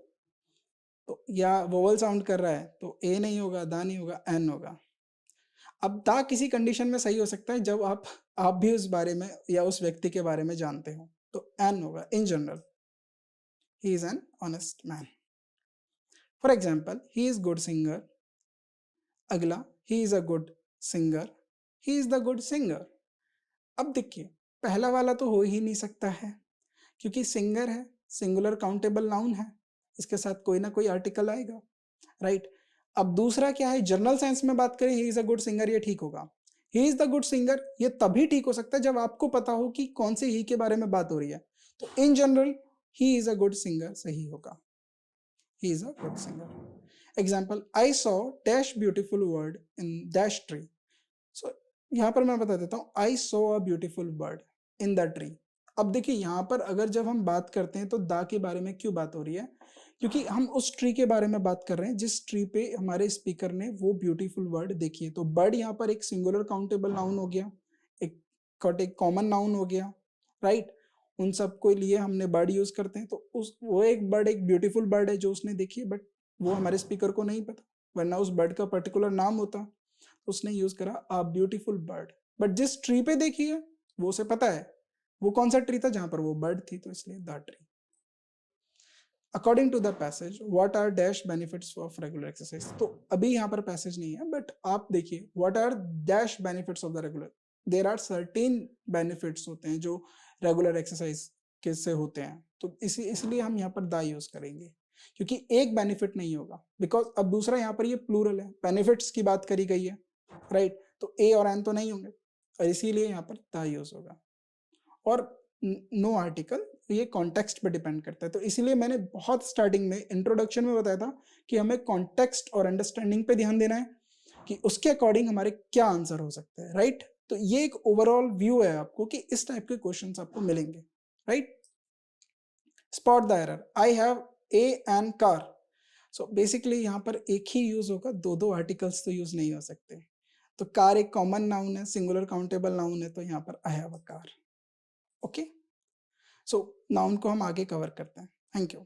तो या वोवल साउंड कर रहा है, तो ए नहीं होगा, दा नहीं होगा, एन होगा। अब दा किसी कंडीशन में सही हो सकता है जब आप भी उस बारे में या उस व्यक्ति के बारे में जानते हो, तो एन होगा in general, he is an honest man. For example, he is good singer, अगला, he is a good singer, he is the good singer. अब देखिए, पहला वाला तो हो ही नहीं सकता है, क्योंकि सिंगर है, सिंगुलर काउंटेबल नाउन है, इसके साथ कोई ना कोई आर्टिकल आएगा, राइट? अब दूसरा क्या है, जनरल सेंस में बात करें, ही इज अ गुड सिंगर, ये ठीक होगा। He is the good singer ये तभी ठीक हो सकता है जब आपको पता हो कि कौन से ही के बारे में बात हो रही है, तो in general he is a good singer सही होगा, he is a good singer. Example, I saw dash beautiful word in dash tree, so यहाँ पर मैं बता देता हूँ, I saw a beautiful bird in the tree. अब देखिए यहाँ पर अगर जब हम बात करते हैं तो दा के बारे में क्यों बात हो रही है, क्योंकि हम उस ट्री के बारे में बात कर रहे हैं जिस ट्री पे हमारे स्पीकर ने वो ब्यूटीफुल वर्ड देखी है। तो बर्ड यहाँ पर एक सिंगुलर काउंटेबल नाउन हो गया, एक कॉमन नाउन हो गया, राइट? उन सबको लिए हमने बर्ड यूज करते हैं, तो उस वो एक बर्ड एक ब्यूटीफुल बर्ड है जो उसने देखी है, बट वो हमारे स्पीकर को नहीं पता, वरना उस बर्ड का पर्टिकुलर नाम होता, उसने यूज करा अ ब्यूटीफुल बर्ड। बट जिस ट्री पे देखी है वो उसे पता है वो कौन सा ट्री था जहां पर वो बर्ड थी, तो इसलिए the tree. According to the passage, what are dash benefits of regular exercise, तो अभी यहाँ पर पैसेज नहीं है, बट आप देखिए, what are dash benefits of the regular, there are certain benefits होते हैं जो रेगुलर एक्सरसाइज के से होते हैं, तो इसलिए हम यहाँ पर द यूज करेंगे, क्योंकि एक बेनिफिट नहीं होगा, बिकॉज अब दूसरा यहाँ पर ये प्लूरल है, बेनिफिट्स की बात करी गई है, राइट? तो ए और एन तो नहीं होंगे, और इसीलिए यहाँ पर द यूज होगा। और नो आर्टिकल, ये कॉन्टेक्स्ट पे डिपेंड करता है, तो इसीलिए मैंने बहुत स्टार्टिंग में इंट्रोडक्शन में बताया था कि हमें कॉन्टेक्स्ट और अंडरस्टैंडिंग पे ध्यान देना है कि उसके अकॉर्डिंग हमारे क्या आंसर हो सकते हैं, राइट? तो ये एक ओवरऑल व्यू है आपको कि इस टाइप के क्वेश्चंस आपको मिलेंगे, right? Spot the error, I have a an car, so basically यहाँ पर एक ही यूज होगा, दो दो आर्टिकल्स तो यूज नहीं हो सकते। तो कार एक कॉमन नाउन है, सिंगुलर काउंटेबल नाउन है, तो यहाँ पर I have a car. Okay, so noun को हम आगे कवर करते हैं। Thank you.